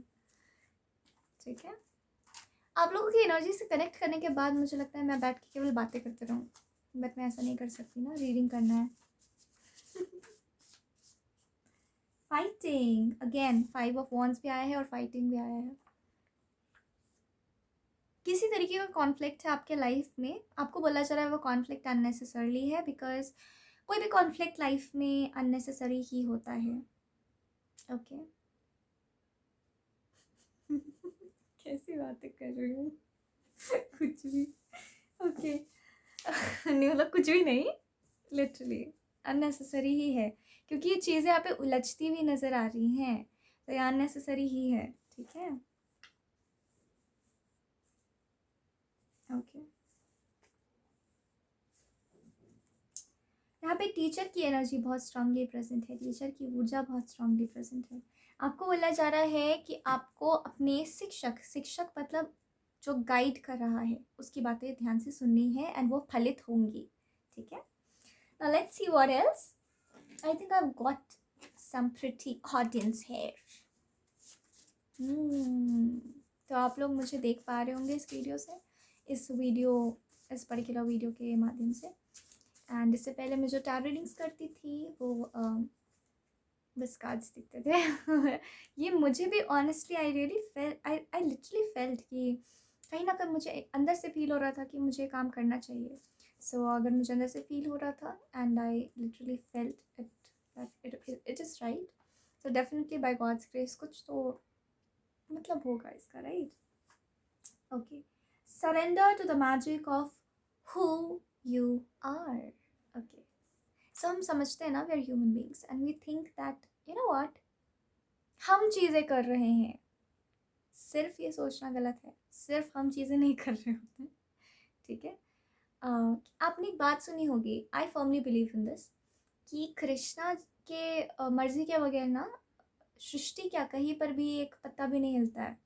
ठीक है। आप लोगों की एनर्जी से कनेक्ट करने के बाद मुझे लगता है मैं बैठ के केवल बातें करते रहूँ, बट मैं ऐसा नहीं कर सकती ना, रीडिंग करना है। फाइटिंग अगेन, 5 ऑफ वॉन्ड्स भी आया है और फाइटिंग भी आया है। किसी तरीके का कॉन्फ्लिक्ट है आपके लाइफ में, आपको बोला जा रहा है वो कॉन्फ्लिक्ट अननेसेसरली है, बिकॉज कोई भी कॉन्फ्लिक्ट लाइफ में अननेसेसरी ही होता है, ओके। कैसी बातें कर रही हूँ कुछ भी, ओके। नहीं मतलब कुछ भी नहीं, लिटरली अननेसेसरी ही है, क्योंकि ये चीज़ें यहाँ पे उलझती हुई नज़र आ रही हैं, तो ये अननेसेसरी ही है, ठीक है, ओके। यहाँ पे टीचर की एनर्जी बहुत स्ट्रांगली प्रेजेंट है, टीचर की ऊर्जा बहुत स्ट्रांगली प्रेजेंट है। आपको बोला जा रहा है कि आपको अपने शिक्षक मतलब जो गाइड कर रहा है उसकी बातें ध्यान से सुननी है, एंड वो फलित होंगी, ठीक है। Now let's see what else. I think I've got some pretty audience here. तो आप लोग मुझे देख पा रहे होंगे इस वीडियो से, इस पर्टिकुलर वीडियो के माध्यम से। एंड इससे पहले मैं जो टैरो रीडिंग्स करती थी वो बस कार्ड्स दिखते थे। ये मुझे भी ऑनेस्टली आई लिटरली फेल्ट कि कहीं ना कहीं मुझे अंदर से फील हो रहा था कि मुझे काम करना चाहिए। सो अगर मुझे अंदर से फील हो रहा था and I literally felt it is right, so definitely by God's grace कुछ तो मतलब होगा इसका, right, okay. Surrender to the magic of who you are, okay. So हम समझते हैं ना, we are human beings and we think that you know what, हम चीज़ें कर रहे हैं, सिर्फ ये सोचना गलत है, सिर्फ हम चीज़ें नहीं कर रहे होते, ठीक है। आपने एक बात सुनी होगी, I firmly believe in this, कि कृष्णा के मर्जी के बगैर ना सृष्टि क्या कहीं पर भी एक पत्ता भी नहीं हिलता है।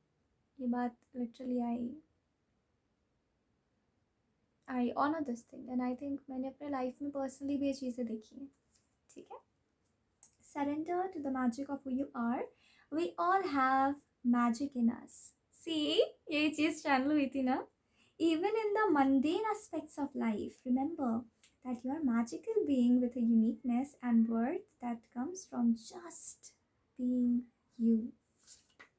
ये बात literally I honour this thing, and I think मैंने अपने लाइफ में पर्सनली भी ये चीज़ें देखी हैं, ठीक है। Surrender to the magic of who you are, we all have magic in us. See, ये चीज़ चैनल हुई थी ना, even in the mundane aspects of life, remember that you are a magical being with a uniqueness and worth that comes from just being you.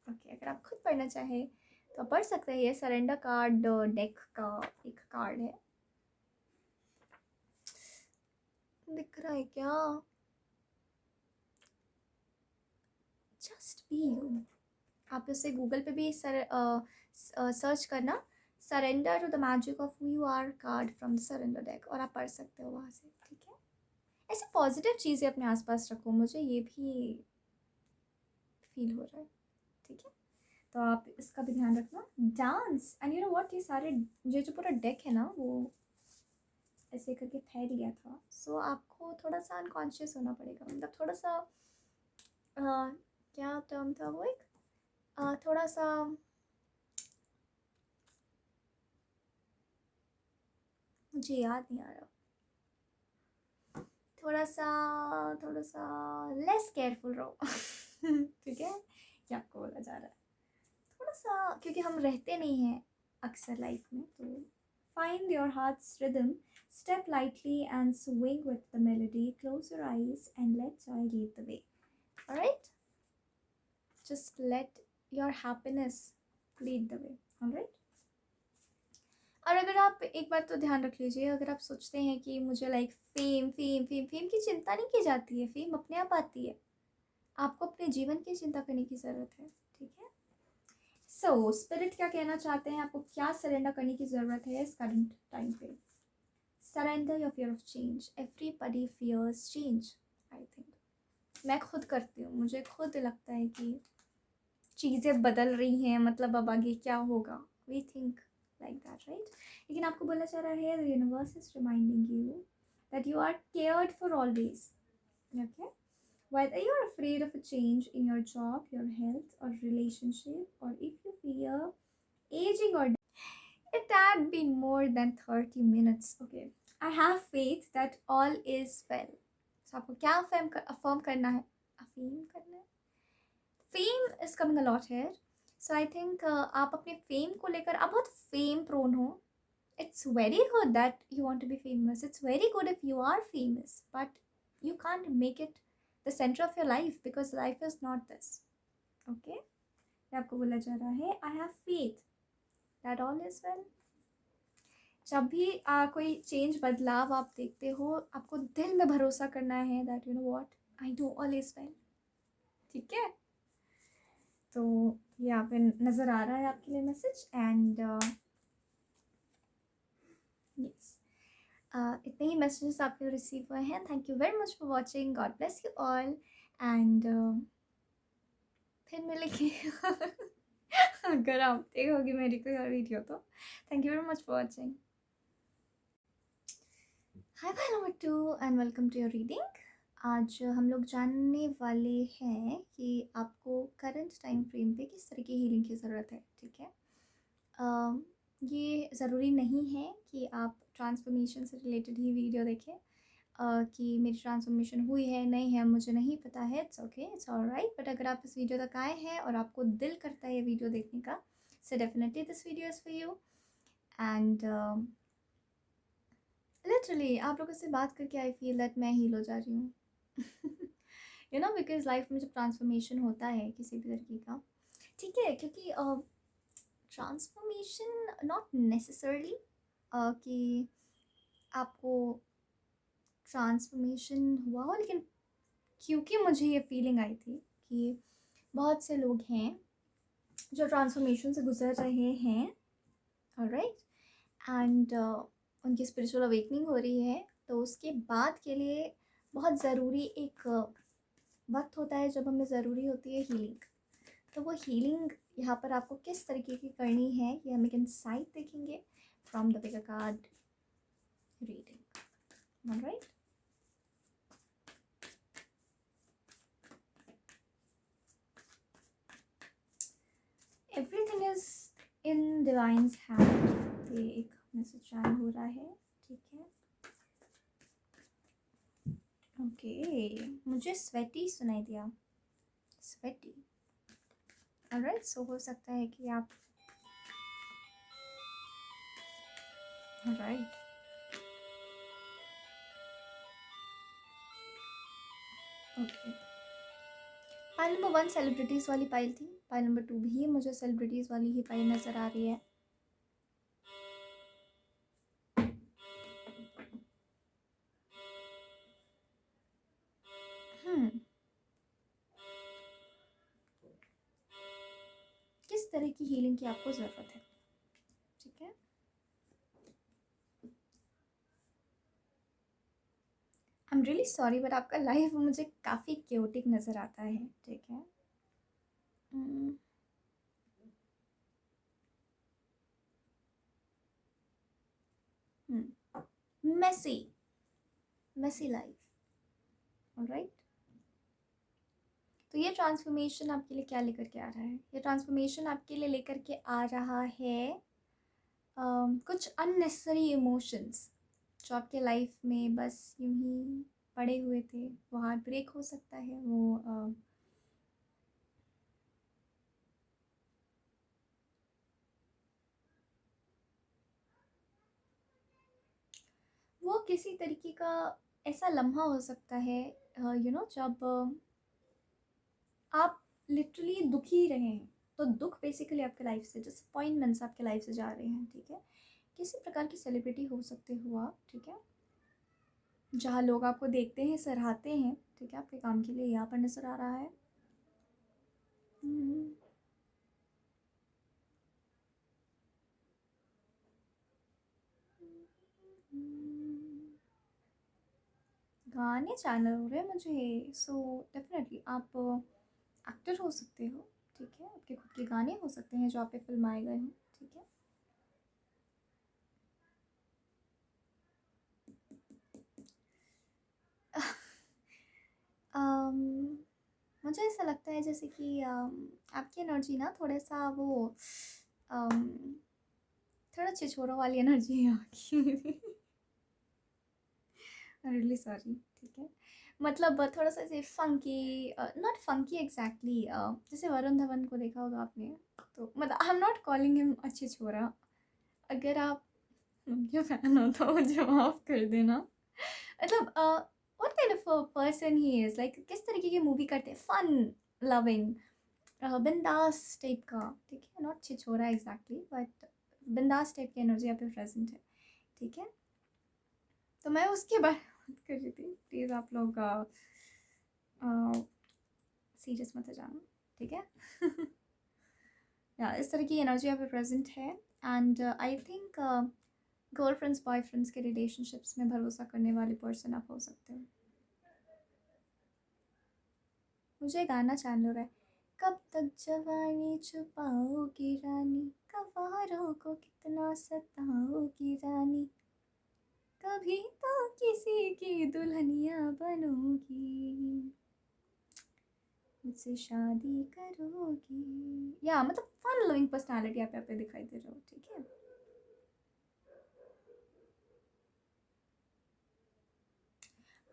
Okay, अगर आप खुद पढ़ना चाहें तो पढ़ सकते हैं, ये सरेंडर कार्ड डेक का एक कार्ड है, दिख रहा है क्या, जस्ट बी यू। आप उसे गूगल पे भी सर्च करना, surrender to the magic of who you are card from the surrender deck, और आप पढ़ सकते हो वहाँ से, ठीक है। ऐसे पॉजिटिव चीज़ें अपने आसपास रखो, मुझे ये भी फील हो रहा है, ठीक है। तो आप इसका भी ध्यान रखना। Dance, and you know what, ये जो पूरा डेक है ना वो ऐसे करके फैल गया था, सो आपको थोड़ा सा अनकॉन्शियस होना पड़ेगा, मतलब थोड़ा सा क्या टर्म था वो, एक थोड़ा सा मुझे याद नहीं आ रहा, थोड़ा सा लेस केयरफुल रहो ठीक है, क्या आपको बोला जा रहा है, थोड़ा सा, क्योंकि हम रहते नहीं हैं अक्सर लाइफ में, तो find your hearts rhythm, step lightly and swing with the melody, close your eyes and let Joy lead the way. Alright, just let your happiness lead the way. Alright. और अगर आप एक बात तो ध्यान रख लीजिए, अगर आप सोचते हैं कि मुझे like fame fame fame fame की चिंता नहीं की जाती है, फेम अपने आप आती है. आपको अपने जीवन की चिंता करने की ज़रूरत है. ठीक है. सो स्पिरिट क्या कहना चाहते हैं, आपको क्या सरेंडर करने की ज़रूरत है इस करंट टाइम पे. Surrender your fear of change. Everybody fears change. I think मैं खुद करती हूँ, मुझे खुद लगता है कि चीज़ें बदल रही हैं, मतलब अब आगे क्या होगा. We think like that, right? लेकिन आपको बोला जा रहा है the universe is reminding you that you are cared for always. Okay? Whether you're afraid of a change in your job, your health, or relationship, or if you fear aging or it had been more than 30 minutes. Okay. I have faith that all is well. So आपको क्या affirm करना है? Affirm करना है? Fame is coming a lot here. So I think आप अपने fame को लेकर, आप बहुत फेम प्रोन हो. It's very good that you want to be famous. It's very good if you are famous, but you can't make it the centre of your life, because life is not this. Okay. आपको बोला जा रहा है I have faith that all is well. जब भी कोई change, बदलाव आप देखते हो, आपको दिल में भरोसा करना है that you know what, I know all is well. ठीक है. तो ये यहाँ पे नज़र आ रहा है आपके लिए मैसेज. एंड यस, इतने ही मैसेजेस आपके रिसीव हुए हैं. Thank you very much for watching. God bless you all. And फिर मिलेंगे अगर आप देखोगे मेरी कोई और वीडियो तो. Thank you very much for watching. Hi bye number 2 and welcome to your reading. आज हम लोग जानने वाले हैं कि आपको करंट टाइम फ्रेम पे किस तरह की हीलिंग की ज़रूरत है. ठीक है. ये ज़रूरी नहीं है कि आप ट्रांसफॉर्मेशन से रिलेटेड ही वीडियो देखें. कि मेरी ट्रांसफॉर्मेशन हुई है नहीं है मुझे नहीं पता है. It's okay, it's alright. But अगर आप इस वीडियो तक आए हैं और आपको दिल करता है ये वीडियो देखने का, so definitely this video is for you. And literally आप लोगों से बात करके आई फील दैट मैं हील हो जा रही हूँ. यू नो, बिकॉज लाइफ में जब ट्रांसफॉर्मेशन होता है किसी भी तरीके का, ठीक है, क्योंकि ट्रांसफॉर्मेशन नॉट नेसेसरली कि आपको ट्रांसफॉर्मेशन हुआ हो, लेकिन क्योंकि मुझे ये फीलिंग आई थी कि बहुत से लोग हैं जो ट्रांसफॉर्मेशन से गुजर रहे हैं. ऑलराइट. एंड उनकी स्पिरिचुअल अवेकनिंग हो रही है, तो उसके बाद के लिए बहुत ज़रूरी एक वक्त होता है जब हमें ज़रूरी होती है हीलिंग. तो वो हीलिंग यहाँ पर आपको किस तरीके की करनी है, ये हम एक इंसाइट देखेंगे from the pick card reading. Alright. Everything is in divine's hand. ये एक मैसेज शायद हो रहा है. ठीक है. ओके, मुझे स्वेटी सुनाई दिया. स्वेटी. ऑलराइट. सो हो सकता है कि आप right. Okay. Pile number 1 celebrities वाली पाइल थी. पाइल नंबर 2 भी मुझे सेलिब्रिटीज़ वाली ही पाइल नज़र आ रही है. किस तरह की हीलिंग की आपको ज़रूरत है. ठीक है. I am really sorry but आपका लाइफ मुझे काफ़ी क्योटिक नज़र आता है. ठीक है. Messy life. ऑलराइट. तो ये ट्रांसफॉर्मेशन आपके लिए क्या लेकर के आ रहा है. ये ट्रांसफॉर्मेशन आपके लिए लेकर के आ रहा है कुछ अननेसेसरी इमोशंस जो आपके लाइफ में बस यूं ही पड़े हुए थे. वो हार्ट ब्रेक हो सकता है, वो किसी तरीके का ऐसा लम्हा हो सकता है जब आप लिटरली दुखी रहे हैं। तो दुख बेसिकली आपके लाइफ से, डिसअपॉइंटमेंट्स आपके लाइफ से जा रहे हैं, ठीक है। किसी प्रकार की सेलिब्रिटी हो सकते हो आप, ठीक है, जहाँ लोग आपको देखते हैं, सराहते हैं, ठीक है, आपके काम के लिए यहाँ पर नज़र आ रहा है। गाने चैनल हो रहे हैं मुझे, सो डेफिनेटली आप एक्टर हो सकते हो, ठीक है, आपके खुद के गाने हो सकते हैं जो आप पे फिल्माए गए हों, ठीक है। अम, मुझे ऐसा लगता है जैसे कि आपकी एनर्जी ना थोड़ा सा वो अम, थोड़ा छिछोरों वाली एनर्जी है आपकी। रियली सॉरी, ठीक है। मतलब थोड़ा सा ऐसे फंकी, नॉट फंकी एग्जैक्टली, जैसे वरुण धवन को देखा होगा आपने, तो मतलब I am not calling him अच्छी छोरा। अगर आप उनके फैन हो तो मुझे माफ़ कर देना। मतलब what kind of a person he is, like किस तरीके की मूवी करते हैं, फन लविंग, बिंदास टाइप का, ठीक है, नॉट छिछोरा एग्जैक्टली, बट बिंदास टाइप की एनर्जी यहाँ पे प्रेजेंट है, ठीक है। तो मैं उसके बारे में बात कर रही थी, प्लीज़ आप लोग सीरियस मत हो जाना, ठीक है। या इस तरह की एनर्जी यहाँ पे प्रेजेंट है। And I think girlfriends boyfriends के रिलेशनशिप्स में भरोसा करने वाले पर्सन आप हो सकते हो। मुझे गाना चैनल हो रहा है, कब तक जवानी छुपाओगी रानी, कवारों को कितना सताओगी रानी, कभी तो किसी की दुल्हनिया बनोगी, मुझसे शादी करोगी। या मतलब फन लविंग पर्सनालिटी आप पे दिखाई दे रहे हो, ठीक है।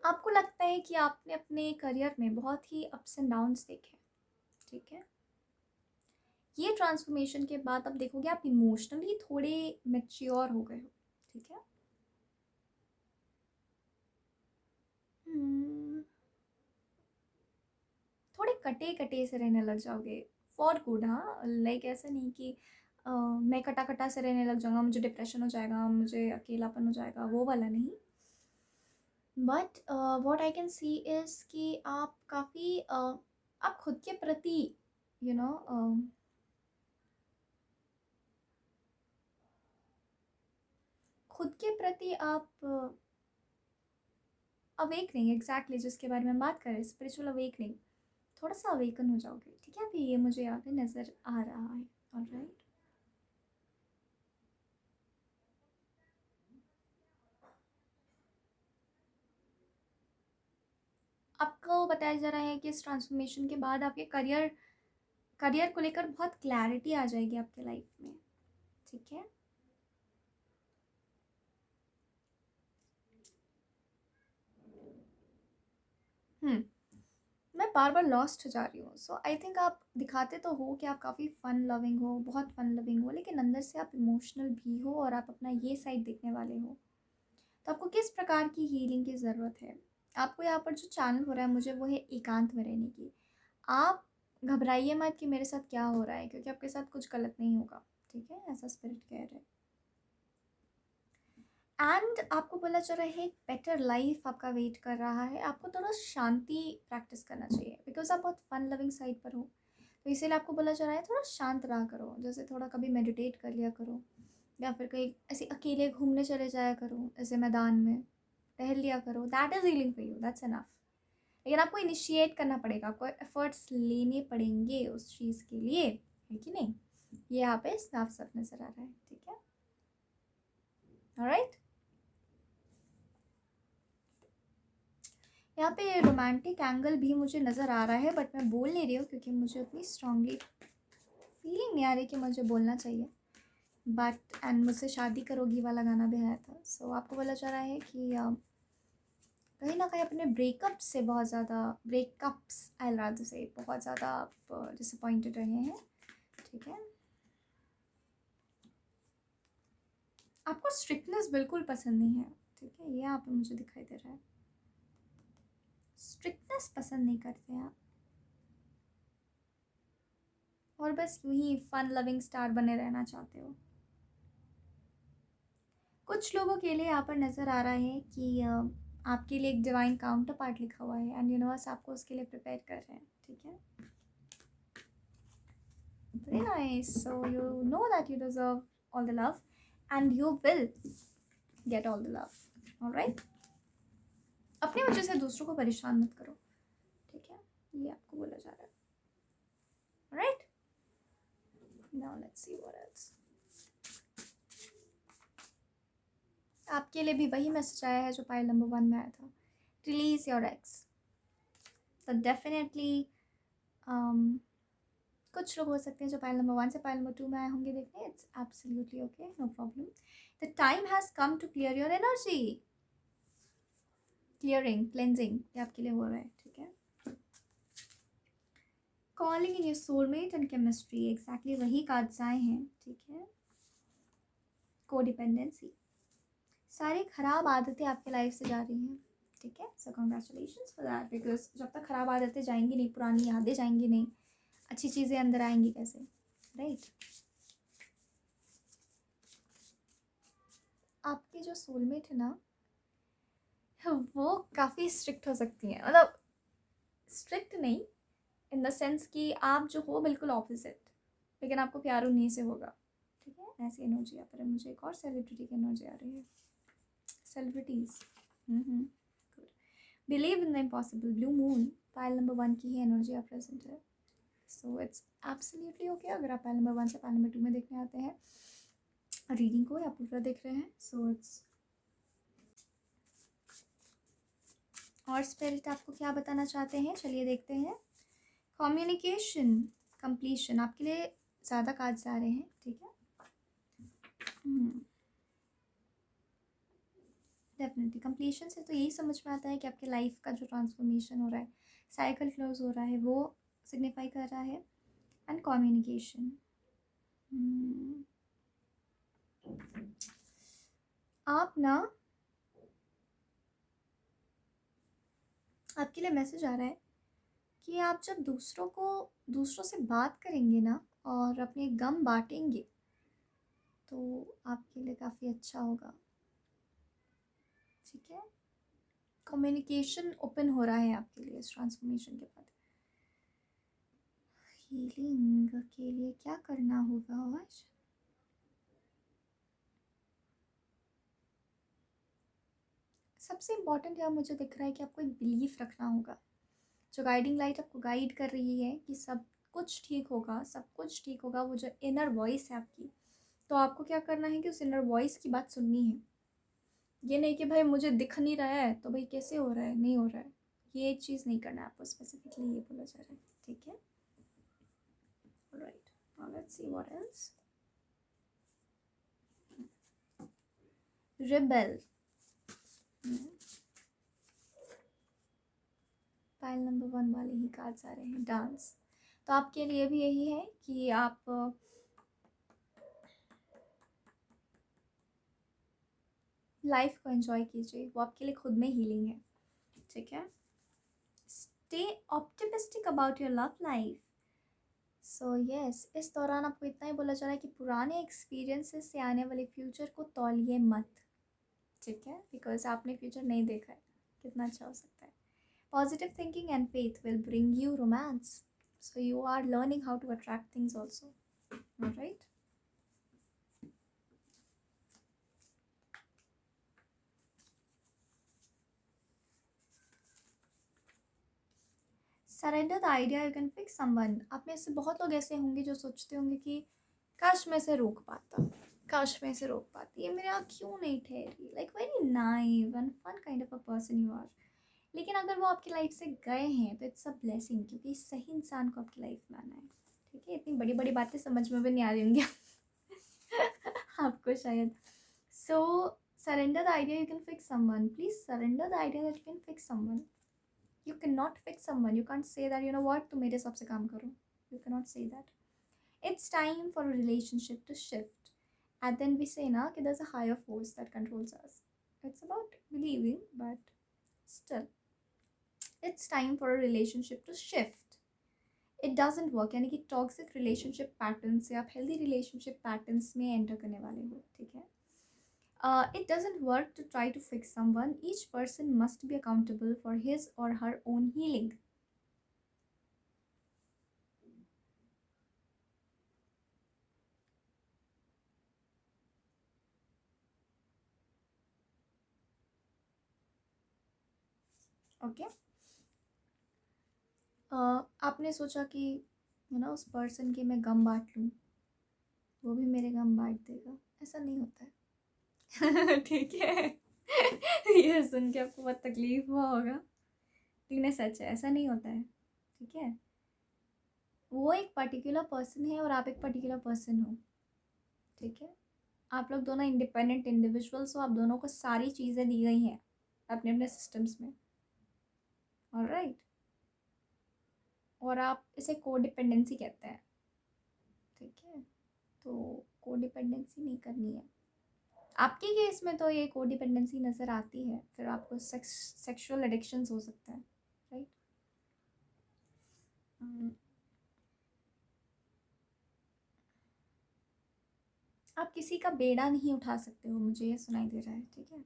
आपको लगता है कि आपने अपने करियर में बहुत ही अप्स एंड डाउन्स देखे, ठीक है। ये ट्रांसफॉर्मेशन के बाद अब देखोगे आप इमोशनली थोड़े मैच्योर हो गए हो, ठीक है। थोड़े कटे कटे से रहने लग जाओगे फॉर गुड। हाँ, लाइक ऐसा नहीं कि मैं कटा कटा से रहने लग जाऊँगा, मुझे डिप्रेशन हो जाएगा, मुझे अकेलापन हो जाएगा, वो वाला नहीं। But what I can see is कि आप काफ़ी आप खुद के प्रति यू नो खुद के प्रति आप अवेकनिंग, एग्जैक्टली जिसके बारे में हम बात करें, स्पिरिचुअल अवेकनिंग, थोड़ा सा अवेकन हो जाओगे, ठीक है। अभी ये मुझे यहाँ पे नज़र आ रहा है, ऑलराइट। आपको बताया जा रहा है कि इस ट्रांसफॉर्मेशन के बाद आपके करियर करियर को लेकर बहुत क्लैरिटी आ जाएगी आपके लाइफ में, ठीक है। मैं बार बार लॉस्ट हो जा रही हूँ। सो आई थिंक आप दिखाते तो हो कि आप काफ़ी फ़न लविंग हो, बहुत फ़न लविंग हो, लेकिन अंदर से आप इमोशनल भी हो और आप अपना ये साइड देखने वाले हो। तो आपको किस प्रकार की हीलिंग की ज़रूरत है? आपको यहाँ पर जो चैनल हो रहा है मुझे, वो है एकांत में रहने की। आप घबराइए मत कि मेरे साथ क्या हो रहा है, क्योंकि आपके साथ कुछ गलत नहीं होगा, ठीक है, ऐसा स्पिरिट कह रहा है। एंड आपको बोला जा रहा है एक बेटर लाइफ आपका वेट कर रहा है। आपको थोड़ा शांति प्रैक्टिस करना चाहिए, बिकॉज आप बहुत फन लविंग साइड पर हो, तो इसीलिए आपको बोला जा रहा है थोड़ा शांत रहा करो, जैसे थोड़ा कभी मेडिटेट कर लिया करो, या फिर कहीं ऐसे अकेले घूमने चले जाया करो, ऐसे मैदान में टहल लिया करो। That is healing for you, that's enough. लेकिन आपको इनिशिएट करना पड़ेगा, आपको एफर्ट्स लेने पड़ेंगे उस चीज़ के लिए, है कि नहीं। ये यहाँ पे साफ साफ नजर आ रहा है, ठीक है, ऑलराइट। यहाँ पे रोमांटिक एंगल भी मुझे नज़र आ रहा है, बट मैं बोल नहीं रही हूँ क्योंकि मुझे उतनी स्ट्रांगली फीलिंग नहीं आ रही कि मुझे बोलना चाहिए। बट एंड मुझसे शादी करोगी वाला गाना भी आया था। सो आपको बोला जा रहा है कि कहीं ना कहीं अपने ब्रेकअप से बहुत ज़्यादा, ब्रेकअप्स आई रादर से, बहुत ज़्यादा आप डिसअपॉइंटेड रहे हैं, ठीक है। आपको स्ट्रिक्टनेस बिल्कुल पसंद नहीं है, ठीक है, ये यहाँ पे मुझे दिखाई दे रहा है। स्ट्रिक्टनेस पसंद नहीं करते आप, और बस यूं ही फन लविंग स्टार बने रहना चाहते हो। कुछ लोगों के लिए यहाँ पर नज़र आ रहा है कि आपके लिए एक डिवाइन काउंटर पार्ट लिखा हुआ है एंड यूनिवर्स आपको उसके लिए प्रिपेयर कर रहे हैं, ठीक है। Very nice. So you know that you deserve all the love and you will get all the love, alright. अपनी वजह से दूसरों को परेशान मत करो, ठीक है, ये आपको बोला जा रहा है, alright. Now let's see what else. आपके लिए भी वही मैसेज आया है जो पाइल नंबर 1 में आया था, रिलीज योर एक्स। तो डेफिनेटली कुछ लोग हो सकते हैं जो पाइल नंबर 1 से पाइल नंबर 2 में आए होंगे देखने। It's absolutely okay, no problem. The time has come to clear your energy. Clearing, cleansing, ये आपके लिए हो रहा है, ठीक है। Calling in your soulmate and chemistry, exactly वही कार्ड्स आए हैं, ठीक है। कोडिपेंडेंसी, सारी खराब आदतें आपके लाइफ से जा रही हैं, ठीक है। सो कंग्रेचुलेशंस फॉर दैट, बिकॉज जब तक खराब आदतें जाएंगी नहीं, पुरानी यादें जाएंगी नहीं, अच्छी चीज़ें अंदर आएंगी कैसे, राइट। आपकी जो सोलमेट है ना, वो काफ़ी स्ट्रिक्ट हो सकती हैं, मतलब स्ट्रिक्ट नहीं इन द सेंस कि आप जो हो बिल्कुल ऑपोजिट, लेकिन आपको प्यार उन्हीं से होगा, ठीक है। ऐसी एनर्जी यहाँ पर है। मुझे एक और सेलिब्रिटी की एनर्जी आ रही है, celebrities. Good. Believe in the impossible, blue moon, pile number 1 की ही एनर्जी यहाँ प्रेजेंट है। सो इट्स एब्सोल्युटली ओके अगर आप पाइल नंबर 1 से पाइल नंबर 2 में देखने आते हैं रीडिंग को या पूरा देख रहे हैं। सो इट्स, और स्पिरिट आपको क्या बताना चाहते हैं, चलिए देखते हैं। कम्युनिकेशन कंप्लीशन, आपके लिए ज़्यादा कार्ड्स आ रहे हैं, ठीक है। डेफिनेटली कंप्लीशन से तो यही समझ में आता है कि आपके लाइफ का जो ट्रांसफॉर्मेशन हो रहा है, साइकिल क्लोज हो रहा है, वो सिग्निफाई कर रहा है। एंड कम्युनिकेशन, आप ना, आपके लिए मैसेज आ रहा है कि आप जब दूसरों से बात करेंगे ना और अपने गम बांटेंगे तो आपके लिए काफ़ी अच्छा होगा, ठीक है। कम्युनिकेशन ओपन हो रहा है आपके लिए इस ट्रांसफॉर्मेशन के बाद। हीलिंग के लिए क्या करना होगा आज? सबसे इम्पॉर्टेंट यहाँ मुझे दिख रहा है कि आपको एक बिलीफ रखना होगा। जो गाइडिंग लाइट आपको गाइड कर रही है कि सब कुछ ठीक होगा, सब कुछ ठीक होगा, वो जो इनर वॉइस है आपकी, तो आपको क्या करना है कि उस इनर वॉइस की बात सुननी है। ये नहीं कि भाई मुझे दिख नहीं रहा है तो भाई कैसे हो रहा है, नहीं हो रहा है, ये चीज़ नहीं करना है आपको। स्पेसिफिकली ये बोला जा रहा है, ठीक है। Alright, now let's see what else. Rebel, pile number 1 वाले ही कार्ड्स आ रहे हैं। डांस, तो आपके लिए भी यही है कि आप लाइफ को एंजॉय कीजिए, वो आपके लिए खुद में हीलिंग है, ठीक है। Stay optimistic about your love life. So yes, इस दौरान आपको इतना ही बोला जा रहा है कि पुराने एक्सपीरियंसेस से आने वाले फ्यूचर को तौलिए मत, ठीक है, बिकॉज आपने फ्यूचर नहीं देखा है, कितना अच्छा हो सकता है। Positive thinking and faith will bring you romance, so you are learning how to attract things also, alright. Surrender the idea you can fix someone. आप में से बहुत लोग ऐसे होंगे जो सोचते होंगे कि काश मैं इसे रोक पाता, काश मैं इसे रोक पाती, ये मेरे यहाँ क्यों नहीं ठहरी। Like very naive and fun kind of a person you are. लेकिन अगर वो आपकी लाइफ से गए हैं तो इट्स अ ब्लेसिंग, क्योंकि सही इंसान को आपकी लाइफ में आना है, ठीक है। इतनी बड़ी बड़ी बातें समझ में भी नहीं आ रही होंगी आपको शायद। So surrender the idea you can fix someone, please surrender the idea that you can fix someone. You cannot fix someone. You can't say that, you know what, तुम मेरे हिसाब से काम करो. You cannot say that. It's time for a relationship to shift. And then we say ना कि there's a higher force that controls us. It's about believing, but still, it's time for a relationship to shift. It doesn't work, यानी कि toxic relationship pattern से आप healthy relationship patterns में enter करने वाले हो, ठीक है. It doesn't work to try to fix someone. Each person must be accountable for his or her own healing. Okay. आपने सोचा कि उस पर्सन के मैं गम बांट लूँ, वो भी मेरे गम बांट देगा. ऐसा नहीं होता है. ठीक है. ये सुन के आपको बहुत तकलीफ हुआ होगा, लेकिन सच है, ऐसा नहीं होता है. ठीक है. वो एक पर्टिकुलर पर्सन है और आप एक पर्टिकुलर पर्सन हो. ठीक है. आप लोग दोनों इंडिपेंडेंट इंडिविजुअल्स हो. आप दोनों को सारी चीज़ें दी गई हैं अपने अपने सिस्टम्स में. ऑलराइट. और आप इसे कोडिपेंडेंसी कहते हैं. ठीक है. तो कोडिपेंडेंसी नहीं करनी है. आपके केस में तो ये कोडिपेंडेंसी नज़र आती है. फिर आपको सेक्सुअल एडिक्शंस हो सकते हैं, राइट. आप किसी का बेड़ा नहीं उठा सकते हो, मुझे ये सुनाई दे रहा है. ठीक है.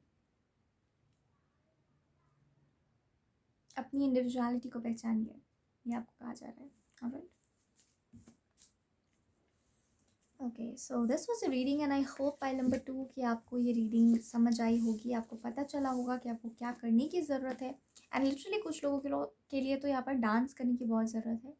अपनी इंडिविजुअलिटी को पहचानिए, ये आपको कहा जा रहा है. Alright. Okay, so this was a reading and I hope pile number 2 कि आपको ये रीडिंग समझ आई होगी. आपको पता चला होगा कि आपको क्या करने की ज़रूरत है. एंड लिटरली कुछ लोगों के लिए तो यहाँ पर डांस करने की बहुत ज़रूरत है.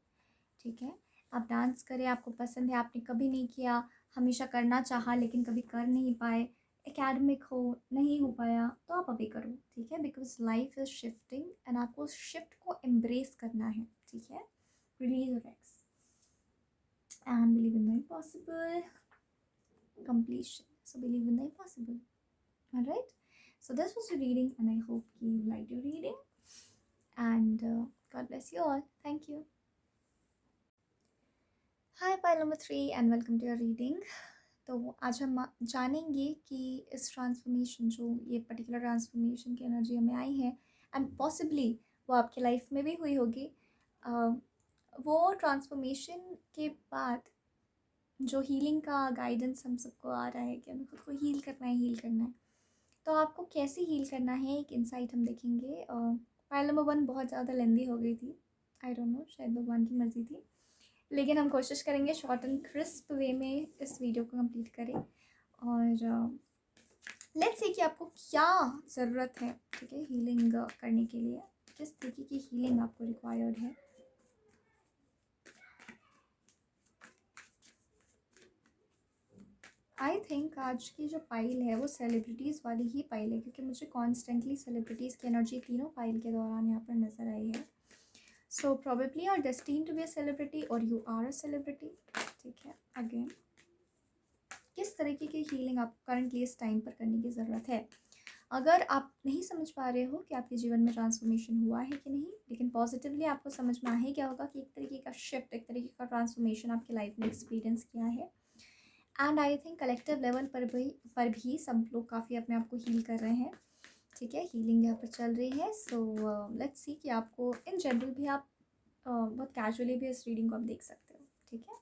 ठीक है. आप डांस करें, आपको पसंद है, आपने कभी नहीं किया, हमेशा करना चाहा लेकिन कभी कर नहीं पाए, एकेडमिक हो, नहीं हो पाया, तो आप अभी करो. ठीक है. Because life is shifting and आपको शिफ्ट को एम्ब्रेस करना है. ठीक है. Release your x and believe in the impossible. Completion. So believe in the impossible. Alright. So this was your reading and I hope you liked your reading. And God bless you all. Thank you. Hi pile number 3 and welcome to your reading. तो आज हम जानेंगे कि इस transformation, जो ये particular transformation की energy हमें आई है एंड पॉसिबली वो आपकी लाइफ में भी हुई होगी, वो ट्रांसफॉर्मेशन के बाद जो हीलिंग का गाइडेंस हम सबको आ रहा है कि हमें खुद को हील करना है, तो आपको कैसे हील करना है एक इंसाइट हम देखेंगे. फाइल नंबर 1 बहुत ज़्यादा लेंदी हो गई थी. आई डोंट नो, शायद भगवान की मर्जी थी, लेकिन हम कोशिश करेंगे शॉर्ट एंड क्रिस्प वे में इस वीडियो को कंप्लीट करें. और लेट्स सी कि आपको क्या ज़रूरत है. ठीक है. हीलिंग करने के लिए किस तरीके की हीलिंग आपको रिक्वायर्ड है. आई थिंक आज की जो पाइल है वो सेलिब्रिटीज़ वाली ही पाइल है, क्योंकि मुझे कॉन्स्टेंटली सेलिब्रिटीज़ की एनर्जी तीनों पाइल के दौरान यहाँ पर नज़र आई है. So probably you are destined to be a celebrity और यू आर अ सेलिब्रिटी. ठीक है. अगेन, किस तरीके की हीलिंग आपको करंटली इस टाइम पर करने की ज़रूरत है. अगर आप नहीं समझ पा रहे हो कि आपके जीवन में ट्रांसफॉर्मेशन हुआ है कि नहीं, लेकिन पॉजिटिवली आपको समझ में आ ही क्या होगा कि एक तरीके का शिफ्ट, एक तरीके का ट्रांसफॉर्मेशन आपकी लाइफ में एक्सपीरियंस किया है. And I think collective level पर भी सब लोग काफ़ी अपने आप को हील कर रहे हैं. ठीक है. हीलिंग यहाँ पर चल रही है. सो लेट्स सी कि आपको इन जनरल भी आप बहुत कैजुअली भी इस रीडिंग को आप देख सकते हो. ठीक है.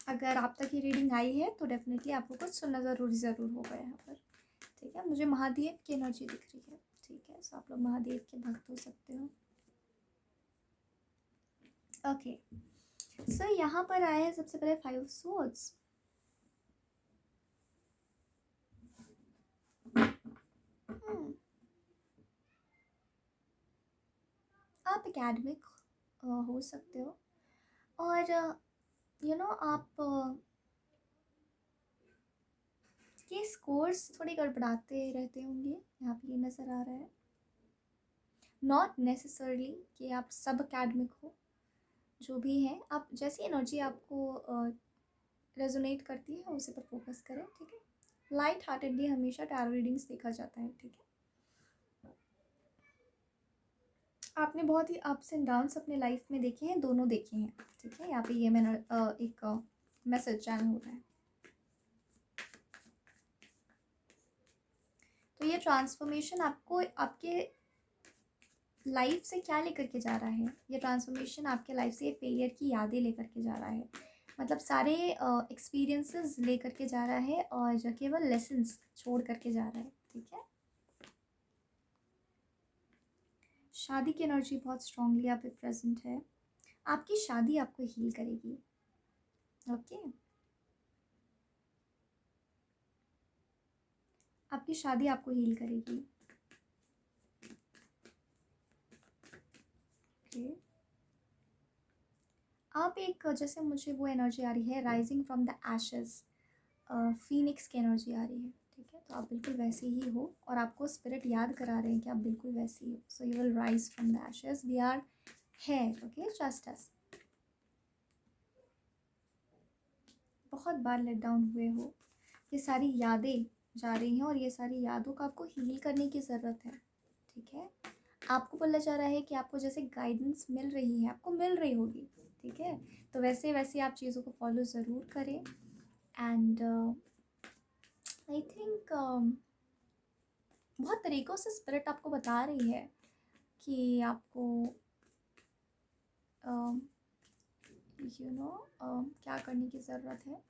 अगर आप तक ये रीडिंग आई है तो डेफिनेटली आपको कुछ सुनना ज़रूर होगा यहाँ पर. ठीक है. मुझे महादेव की एनर्जी दिख रही है. ठीक है. सो आप लोग महादेव के भक्त हो सकते हो. ओके. सो यहाँ पर आए हैं सबसे पहले 5 ऑफ स्वॉर्ड्स. आप एकेडमिक हो सकते हो और आप के स्कोर्स थोड़ी गड़बड़ाते रहते होंगे, यहाँ पे ये नज़र आ रहा है. नॉट नेसेसरली कि आप सब एकेडमिक हो. जो भी है, आप जैसी एनर्जी आपको रेजोनेट करती है उसी पर फोकस करें. ठीक है. लाइट हार्टेडली हमेशा टैरो रीडिंग्स देखा जाता है. ठीक है. आपने बहुत ही अप्स एंड डाउन्स अपने लाइफ में देखे हैं, दोनों देखे हैं. ठीक है. यहाँ पे ये मैंने एक मैसेज चैनल हो रहा है. तो ये ट्रांसफॉर्मेशन आपको आपके लाइफ से क्या लेकर के जा रहा है? ये ट्रांसफॉर्मेशन आपके लाइफ से फेलियर की यादें लेकर के जा रहा है, मतलब सारे एक्सपीरियंसेस लेकर के जा रहा है और जो केवल लेसन्स छोड़ करके जा रहा है। ठीक है, शादी की एनर्जी बहुत स्ट्रांगली यहाँ पे प्रेजेंट है। आपकी शादी आपको हील करेगी। ओके, आपकी शादी आपको हील करेगी। ओके, आप एक, जैसे मुझे वो एनर्जी आ रही है rising from the ashes, Phoenix की एनर्जी आ रही है। ठीक है, तो आप बिल्कुल वैसे ही हो और आपको स्पिरिट याद करा रहे हैं कि आप बिल्कुल वैसे ही हो। So you will rise from the ashes, we are here. Okay, just us. बहुत बार लेट डाउन हुए हो, ये सारी यादें जा रही हैं और ये सारी यादों का आपको हील करने की ज़रूरत है। ठीक है, आपको बोला जा रहा है कि आपको जैसे गाइडेंस मिल रही है, आपको मिल रही होगी। ठीक है, तो वैसे वैसे आप चीज़ों को फॉलो ज़रूर करें। एंड आई थिंक बहुत तरीक़ों से स्पिरिट आपको बता रही है कि आपको यू नो क्या करने की ज़रूरत है।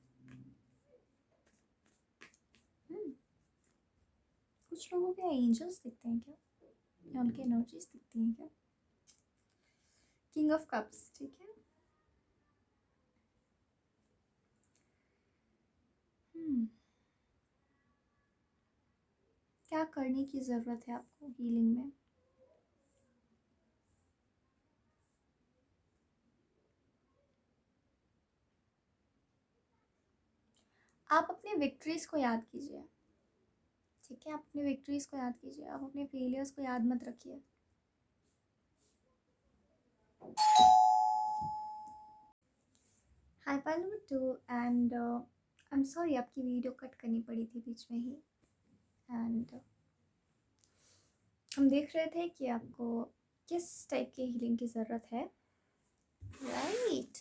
कुछ लोगों के एंजल्स दिखते हैं क्या, या उनकी एनर्जीज दिखती हैं क्या? King of cups. ठीक है, क्या करने की ज़रूरत है आपको हीलिंग में? आप अपने विक्ट्रीज़ को याद कीजिए। ठीक है, आप अपने विक्ट्रीज़ को याद कीजिए, आप अपने फेलियर्स को याद मत रखिए। High phylum 2 and I am sorry आपकी वीडियो कट करनी पड़ी थी बीच में ही। एंड हम देख रहे थे कि आपको किस टाइप की हीलिंग की ज़रूरत है। राइट,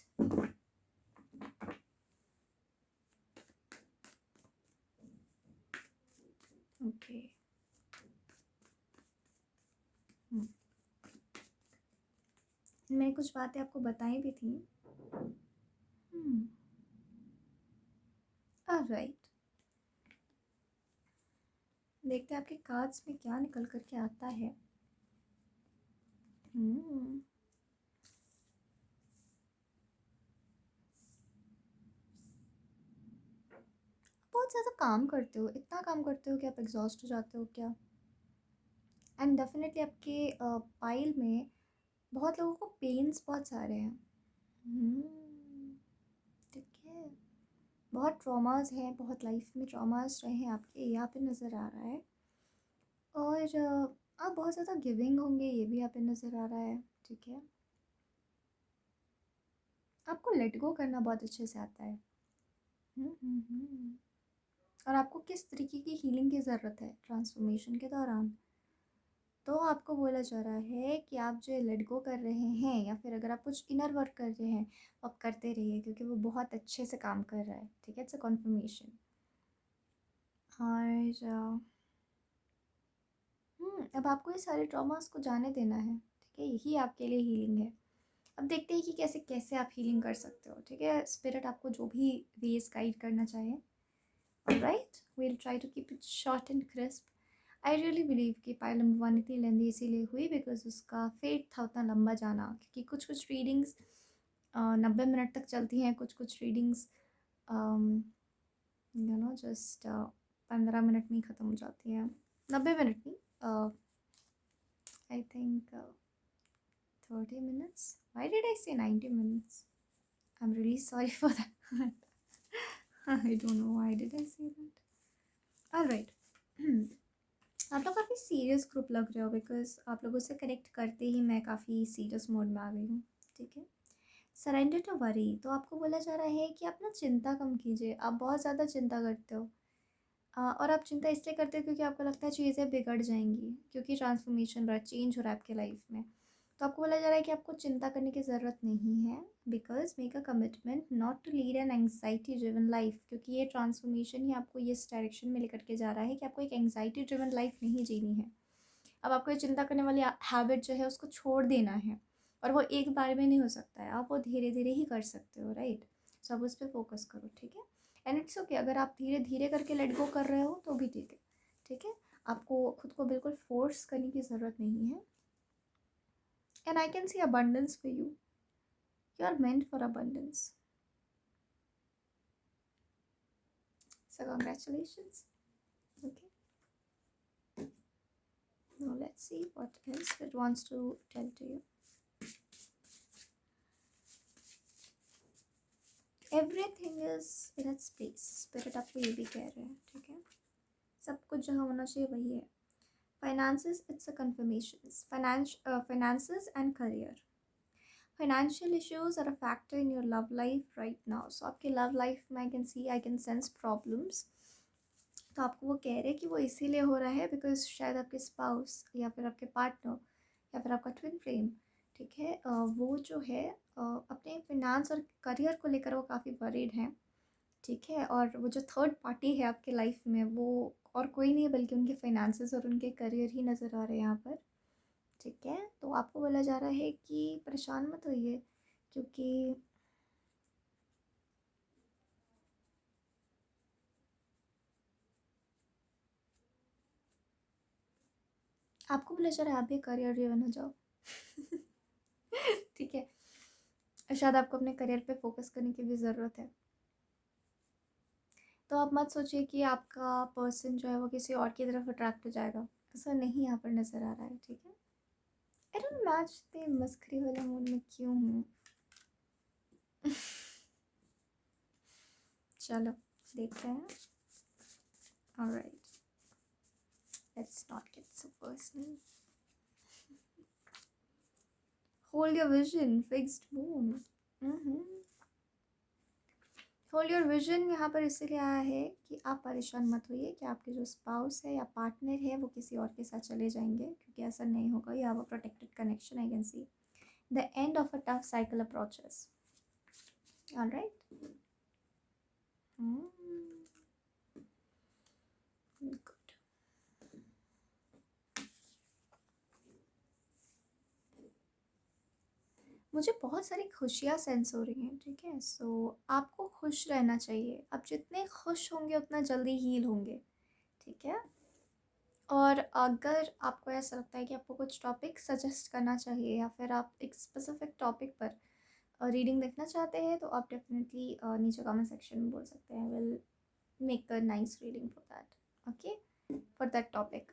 ओके, मैंने कुछ बातें आपको बताई भी थी। राइट, देखते हैं आपके कार्ड्स में क्या निकल करके आता है। बहुत ज़्यादा काम करते हो, इतना काम करते हो कि आप एग्जॉस्ट हो जाते हो क्या? एंड डेफिनेटली आपके पाइल में बहुत लोगों को पेन्स बहुत सारे हैं। ठीक है, बहुत ट्रॉमास हैं, बहुत लाइफ में ट्रॉमास रहे हैं आपके, यहाँ पे नज़र आ रहा है। और आप बहुत ज़्यादा गिविंग होंगे, ये भी यहाँ पे नज़र आ रहा है। ठीक है, आपको लेट गो करना बहुत अच्छे से आता है। और आपको किस तरीके की हीलिंग की ज़रूरत है ट्रांसफॉर्मेशन के दौरान? तो आपको बोला जा रहा है कि आप जो लेट गो कर रहे हैं, या फिर अगर आप कुछ इनर वर्क कर रहे हैं, आप करते रहिए क्योंकि वो बहुत अच्छे से काम कर रहा है। ठीक है, इट्स अ कन्फर्मेशन। और अब आपको ये सारे ट्रॉमास को जाने देना है। ठीक है, यही आपके लिए हीलिंग है। अब देखते हैं कि कैसे कैसे आप हीलिंग कर सकते हो। ठीक है, स्पिरिट आपको जो भी वेज गाइड करना चाहे। Right, we'll try to keep it short and crisp. I really believe कि पाइल नंबर 1 इतनी लेंदी इसीलिए हुई बिकॉज उसका फेट था उतना लंबा जाना, क्योंकि कुछ कुछ रीडिंग्स 90 मिनट तक चलती हैं, कुछ कुछ रीडिंग्स जस्ट 15 मिनट में ही ख़त्म हो जाती हैं। 90 मिनट नहीं, I think 30 minutes. Why did I say 90 minutes? I'm really sorry for that. I don't know why did I say that. All right. आप लोग काफ़ी सीरियस ग्रुप लग रहे हो बिकॉज आप लोगों से कनेक्ट करते ही मैं काफ़ी सीरियस मोड में आ गई हूँ। ठीक है, सरेंडर टू वरी। तो आपको बोला जा रहा है कि आप ना चिंता कम कीजिए, आप बहुत ज़्यादा चिंता करते हो। और आप चिंता इसलिए करते हो क्योंकि आपको लगता है चीज़ें बिगड़ जाएंगी, क्योंकि ट्रांसफॉर्मेशन हो रहा है, चेंज हो रहा है आपके लाइफ में। तो आपको बोला जा रहा है कि आपको चिंता करने की ज़रूरत नहीं है, because make a commitment not to lead an anxiety driven life, क्योंकि ये ट्रांसफॉर्मेशन ही आपको इस डायरेक्शन में लेकर के जा रहा है कि आपको एक एंग्जाइटी ड्रिवन लाइफ नहीं जीनी है। अब आपको ये चिंता करने वाली हैबिट जो है उसको छोड़ देना है, और वो एक बार में नहीं हो सकता है, आप वो धीरे धीरे ही कर सकते हो, राइट। सो अब उस पर फोकस करो, ठीक है। एंड इट्स ओके अगर आप धीरे धीरे करके लेट गो कर रहे हो तो भी ठीक है, ठीक है। आपको खुद को बिल्कुल फोर्स करने की ज़रूरत नहीं है। And I can see abundance for you. You are meant for abundance. So congratulations. Okay. Now let's see what else it wants to tell to you. Everything is in its place. Spirit आपको ये भी कह रहे हैं, ठीक है। सब कुछ जहाँ होना चाहिए वही है। Finances, it's a confirmations. Finances and career. Financial issues are a factor in your love life right now. So आपके love life में I can sense problems. तो आपको वो कह रहे हैं कि वो इसीलिए हो रहा है बिकॉज शायद आपके स्पाउस या फिर आपके पार्टनर या फिर आपका ट्विन फ्लेम, ठीक है, वो जो है अपने फिनांस और करियर को लेकर वो काफ़ी वरीड हैं, ठीक है। और वो जो थर्ड पार्टी है आपके लाइफ में वो और कोई नहीं बल्कि उनके फाइनेंसेस और उनके करियर ही नज़र आ रहे हैं यहाँ पर, ठीक है। तो आपको बोला जा रहा है कि परेशान मत होइए, क्योंकि आपको बोला जा रहा है आप भी करियर ड्रिवन हो जाओ ठीक है। शायद आपको अपने करियर पे फोकस करने की भी ज़रूरत है। तो आप मत सोचिए कि आपका पर्सन जो है वो किसी और की तरफ अट्रैक्ट हो जाएगा, ऐसा नहीं यहाँ पर नज़र आ रहा है, ठीक है। आई डोंट मैच इतने मस्करी वाले मूड में क्यों हूँ चलो देखते हैं। Alright, let's not get so personal. Hold your vision, fixed moon. Hold your vision यहाँ पर इसीलिए आया है कि आप परेशान मत होइए कि आपके जो स्पाउस है या पार्टनर है वो किसी और के साथ चले जाएंगे, क्योंकि ऐसा नहीं होगा। You have a protected connection, I can see the end of a tough cycle approaches. Alright, good. मुझे बहुत सारी खुशियाँ सेंस हो रही हैं, ठीक है। सो आपको खुश रहना चाहिए, आप जितने खुश होंगे उतना जल्दी हील होंगे, ठीक है। और अगर आपको ऐसा लगता है कि आपको कुछ टॉपिक सजेस्ट करना चाहिए या फिर आप एक स्पेसिफिक टॉपिक पर रीडिंग देखना चाहते हैं तो आप डेफिनेटली नीचे कमेंट सेक्शन में बोल सकते हैं। Will make a nice reading for that, okay, for that topic.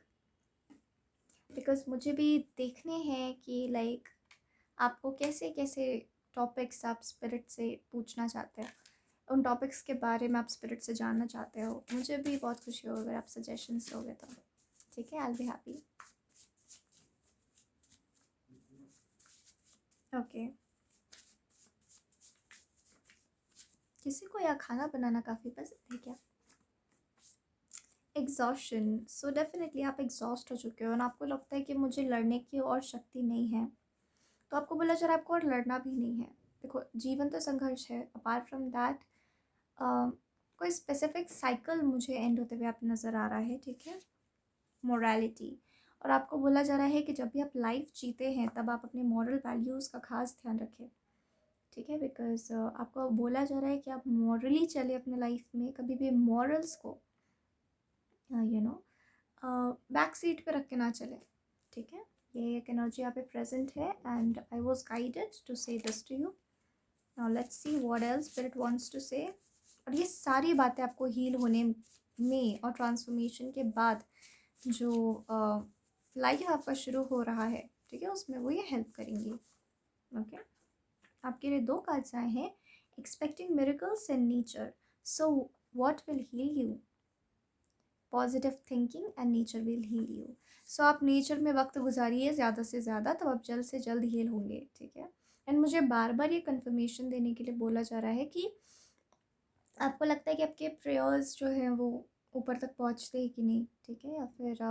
Because मुझे भी देखने हैं कि लाइक आपको कैसे कैसे टॉपिक्स आप स्पिरिट से पूछना चाहते हैं, उन टॉपिक्स के बारे में आप स्पिरिट से जानना चाहते हो। मुझे भी बहुत खुशी होगी अगर आप सजेशंस दोगे तो, ठीक है। I will be happy, okay. किसी को या खाना बनाना काफ़ी पसंद है क्या? एग्जॉशन, सो डेफिनेटली आप एग्जॉस्ट हो चुके हो और आपको लगता है कि मुझे लड़ने की और शक्ति नहीं है, तो आपको बोला जा रहा है आपको और लड़ना भी नहीं है। देखो, जीवन तो संघर्ष है। अपार्ट फ्रॉम दैट कोई स्पेसिफिक साइकिल मुझे एंड होते हुए आप नज़र आ रहा है, ठीक है, मोरालिटी। और आपको बोला जा रहा है कि जब भी आप लाइफ जीते हैं तब आप अपने मॉरल वैल्यूज़ का खास ध्यान रखें, ठीक है। बिकॉज आपको बोला जा रहा है कि आप मॉरली चले अपने लाइफ में, कभी भी मॉरल्स को यू नो बैक सीट पे रख के ना चले, ठीक है। ये एक एनर्जी यहाँ पे प्रेजेंट है and I was guided to say this to you. Now let's see what else spirit wants to say. और ये सारी बातें आपको हील होने में और ट्रांसफॉर्मेशन के बाद जो लाइफ आपका शुरू हो रहा है, ठीक है, उसमें वो ये हेल्प करेंगी, ओके। आपके लिए दो कार्ड्स आए हैं, expecting miracles in nature. So what will heal you? Positive thinking and nature will heal you. So आप नेचर में वक्त गुजारिए ज़्यादा से ज़्यादा, तब आप जल्द से जल्द हील होंगे, ठीक है। एंड मुझे बार बार ये कंफर्मेशन देने के लिए बोला जा रहा है कि आपको लगता है कि आपके प्रेयर्स जो हैं वो ऊपर तक पहुंचते हैं कि नहीं, ठीक है। या फिर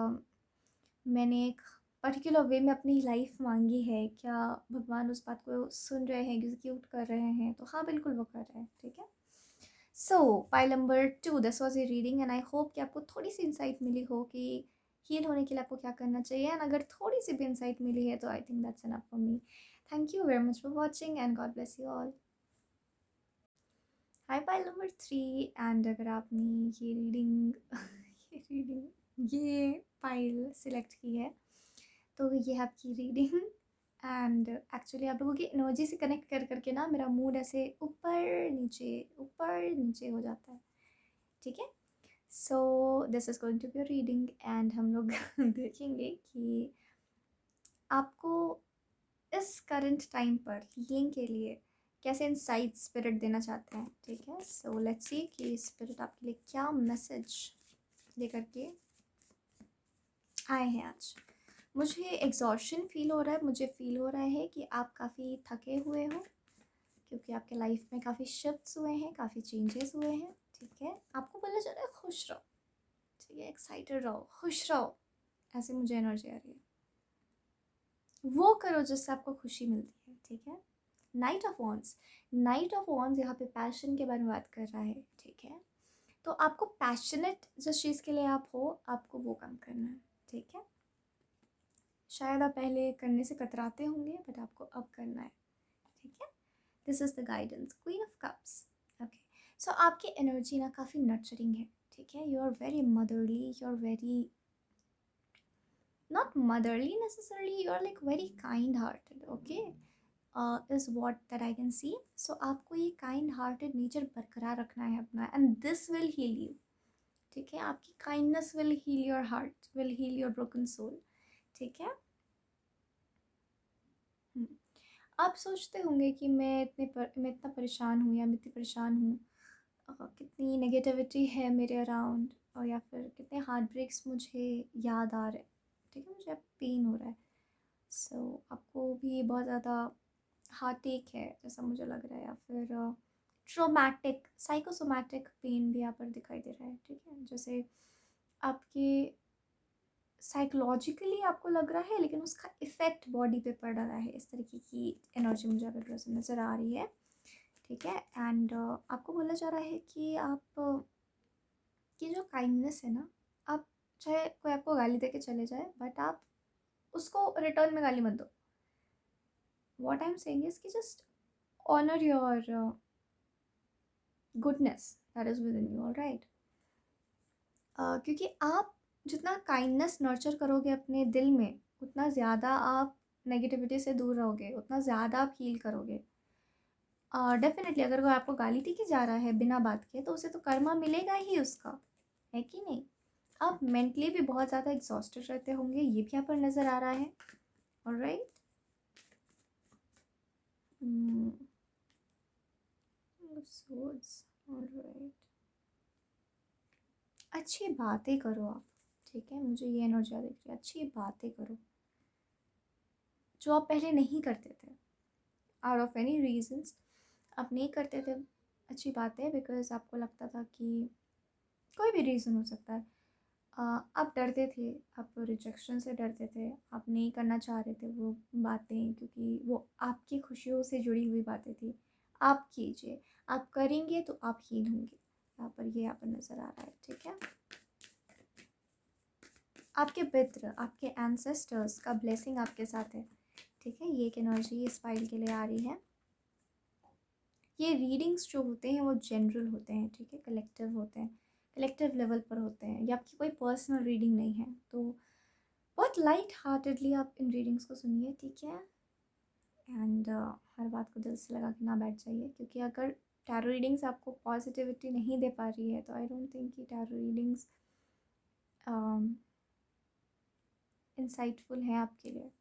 मैंने एक पर्टिकुलर वे में अपनी लाइफ मांगी है, क्या भगवान उस बात को सुन रहे हैं, एग्जीक्यूट कर रहे हैं? तो हाँ, बिल्कुल वो कर रहे हैं, ठीक है। सो pile number 2, this was a reading and I hope कि आपको थोड़ी सी इंसाइट मिली हो कि हील होने के लिए आपको क्या करना चाहिए, एंड अगर थोड़ी सी भी इंसाइट मिली है तो I think that's enough for me. Thank you very much for watching and God bless you all. Hi pile number 3, and अगर आपने ये रीडिंग ये पाइल सिलेक्ट की है तो ये आपकी रीडिंग। एंड एक्चुअली आप लोगों की एनर्जी से कनेक्ट कर करके ना मेरा मूड ऐसे ऊपर नीचे हो जाता है, ठीक है। So this is going to be a reading and हम लोग देखेंगे कि आपको इस करंट टाइम पर हीलिंग के लिए कैसे इनसाइट स्पिरिट देना चाहते हैं, ठीक है। सो लेट्स सी कि स्पिरिट आपके लिए क्या मैसेज लेकर के आए हैं आज। मुझे एग्जॉशन फील हो रहा है, मुझे फील हो रहा है कि आप काफ़ी थके हुए हो, क्योंकि आपके लाइफ में काफ़ी शिफ्ट्स हुए हैं, काफ़ी चेंजेस हुए हैं, ठीक है। आपको बोला जा रहा है खुश रहो, ठीक है, एक्साइटेड रहो, खुश रहो, ऐसे मुझे एनर्जी आ रही है। वो करो जिससे आपको खुशी मिलती है, ठीक है। Night of wands, night of wands यहाँ पे पैशन के बारे में बात कर रहा है, ठीक है। तो आपको पैशनेट जिस चीज़ के लिए आप हो, आपको वो काम करना है, ठीक है। शायद आप पहले करने से कतराते होंगे, बट आपको अब करना है, ठीक है। This is the guidance, queen of cups. Okay, so आपकी एनर्जी ना काफ़ी नर्चरिंग है, ठीक है। You are very motherly, you are very not motherly necessarily, you are like very kind hearted, okay, is what that I can see. So आपको ये kind hearted nature बरकरार रखना है अपना, and this will heal you, ठीक है। आपकी kindness will heal your heart, will heal your broken soul, ठीक है। आप सोचते होंगे कि मैं इतना परेशान हूँ, या मैं इतनी परेशान हूँ, कितनी नेगेटिविटी है मेरे अराउंड, और या फिर कितने हार्ट ब्रेक्स मुझे याद आ रहे हैं, ठीक है, मुझे अब पेन हो रहा है। सो आपको भी बहुत ज़्यादा हार्ट एक है जैसा मुझे लग रहा है, या फिर ट्रोमैटिक साइकोसोमैटिक पेन भी यहाँ पर दिखाई दे रहा है, ठीक है। जैसे आपके साइकोलॉजिकली आपको लग रहा है, लेकिन उसका इफ़ेक्ट बॉडी पे पड़ रहा है, इस तरीके की एनर्जी मुझे अगर नज़र आ रही है, ठीक है। एंड आपको बोला जा रहा है कि आप की जो काइंडनेस है ना, आप चाहे कोई आपको गाली दे के चले जाए, बट आप उसको रिटर्न में गाली मत दो। What I am saying is कि just honour your goodness that is within you, alright. क्योंकि आप जितना काइंडनेस नर्चर करोगे अपने दिल में, उतना ज़्यादा आप नेगेटिविटी से दूर रहोगे, उतना ज़्यादा आप हील करोगे। डेफिनेटली अगर कोई आपको गाली दे के जा रहा है बिना बात के, तो उसे तो कर्मा मिलेगा ही उसका, है कि नहीं। आप मेंटली भी बहुत ज़्यादा एग्जॉस्टेड रहते होंगे, ये भी यहाँ पर नज़र आ रहा है, ऑलराइट। ऑलराइट, अच्छी बातें करो आप, ठीक है। मुझे ये एनर्जी दिख रही है, अच्छी बातें करो जो आप पहले नहीं करते थे, आउट ऑफ एनी रीजंस आप नहीं करते थे अच्छी बातें, बिकॉज आपको लगता था कि कोई भी रीज़न हो सकता है, आप डरते थे, आप रिजेक्शन से डरते थे, आप नहीं करना चाह रहे थे वो बातें, क्योंकि वो आपकी खुशियों से जुड़ी हुई बातें थी। आप कीजिए, आप करेंगे तो आप हील होंगे, यहाँ पर नज़र आ रहा है, ठीक है। आपके पितृ, आपके एंसेस्टर्स का ब्लेसिंग आपके साथ है, ठीक है। ये एक एनर्जी इस फाइल के लिए आ रही है। ये रीडिंग्स जो होते हैं वो जनरल होते हैं, ठीक है, कलेक्टिव होते हैं, कलेक्टिव लेवल पर होते हैं, ये आपकी कोई पर्सनल रीडिंग नहीं है। तो बहुत लाइट हार्टेडली आप इन रीडिंग्स को सुनिए, ठीक है। एंड हर बात को दिल से लगा के ना बैठ जाइए, क्योंकि अगर टैरो रीडिंग्स आपको पॉजिटिविटी नहीं दे पा रही है, तो आई डोंट थिंक कि टैरो रीडिंग्स इंसाइटफुल है आपके लिए,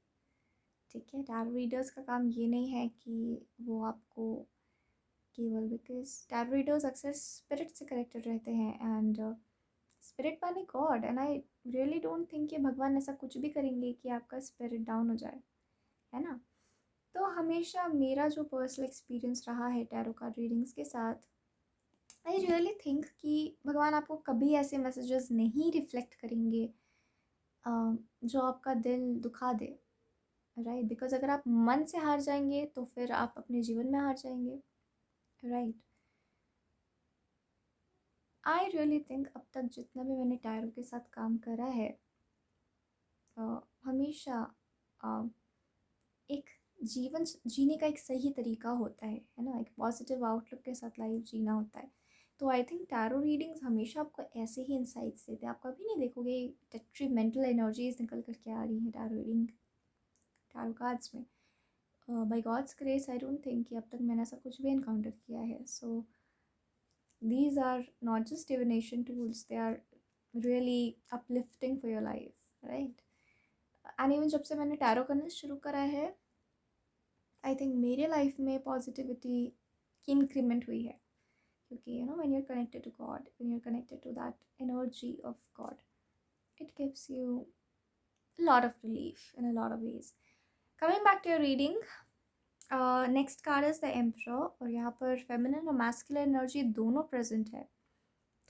ठीक है। टैरो रीडर्स का काम ये नहीं है कि वो आपको केवल, बिकॉज टैरो रीडर्स अक्सर स्पिरिट से कनेक्टेड रहते हैं, एंड स्पिरिट माने God, and I really don't think कि भगवान ऐसा कुछ भी करेंगे कि आपका स्पिरिट डाउन हो जाए, है ना। तो हमेशा मेरा जो पर्सनल एक्सपीरियंस रहा है टैरो कार्ड रीडिंग्स के साथ, आई रियली थिंक कि भगवान आपको कभी ऐसे मैसेजेस नहीं रिफ्लेक्ट करेंगे जो आपका दिल दुखा दे, राइट? बिकॉज अगर आप मन से हार जाएंगे तो फिर आप अपने जीवन में हार जाएंगे, राइट? आई रियली थिंक अब तक जितना भी मैंने टैरो के साथ काम करा है, हमेशा एक जीवन जीने का एक सही तरीका होता है ना? एक पॉजिटिव आउटलुक के साथ लाइफ जीना होता है। तो आई थिंक टैरो रीडिंग्स हमेशा आपको ऐसे ही इंसाइट्स देते हैं। आप कभी नहीं देखोगे डेट्रीमेंटल एनर्जीज निकल करके आ रही हैं टैरो रीडिंग, टैरो कार्ड्स में। By God's grace I don't think कि अब तक मैंने ऐसा कुछ भी इनकाउंटर किया है। सो these are not just divination tools, they are really uplifting for your life, right? And even जब से मैंने टैरो करना शुरू करा है, आई थिंक मेरे लाइफ में पॉजिटिविटी की इंक्रीमेंट हुई है, क्योंकि you know when you are connected to God, when you are connected to that energy of God, it gives you lot of relief in a lot of ways. Coming back to your reading, next card is the emperor, और यहाँ पर feminine और masculine energy दोनों present है।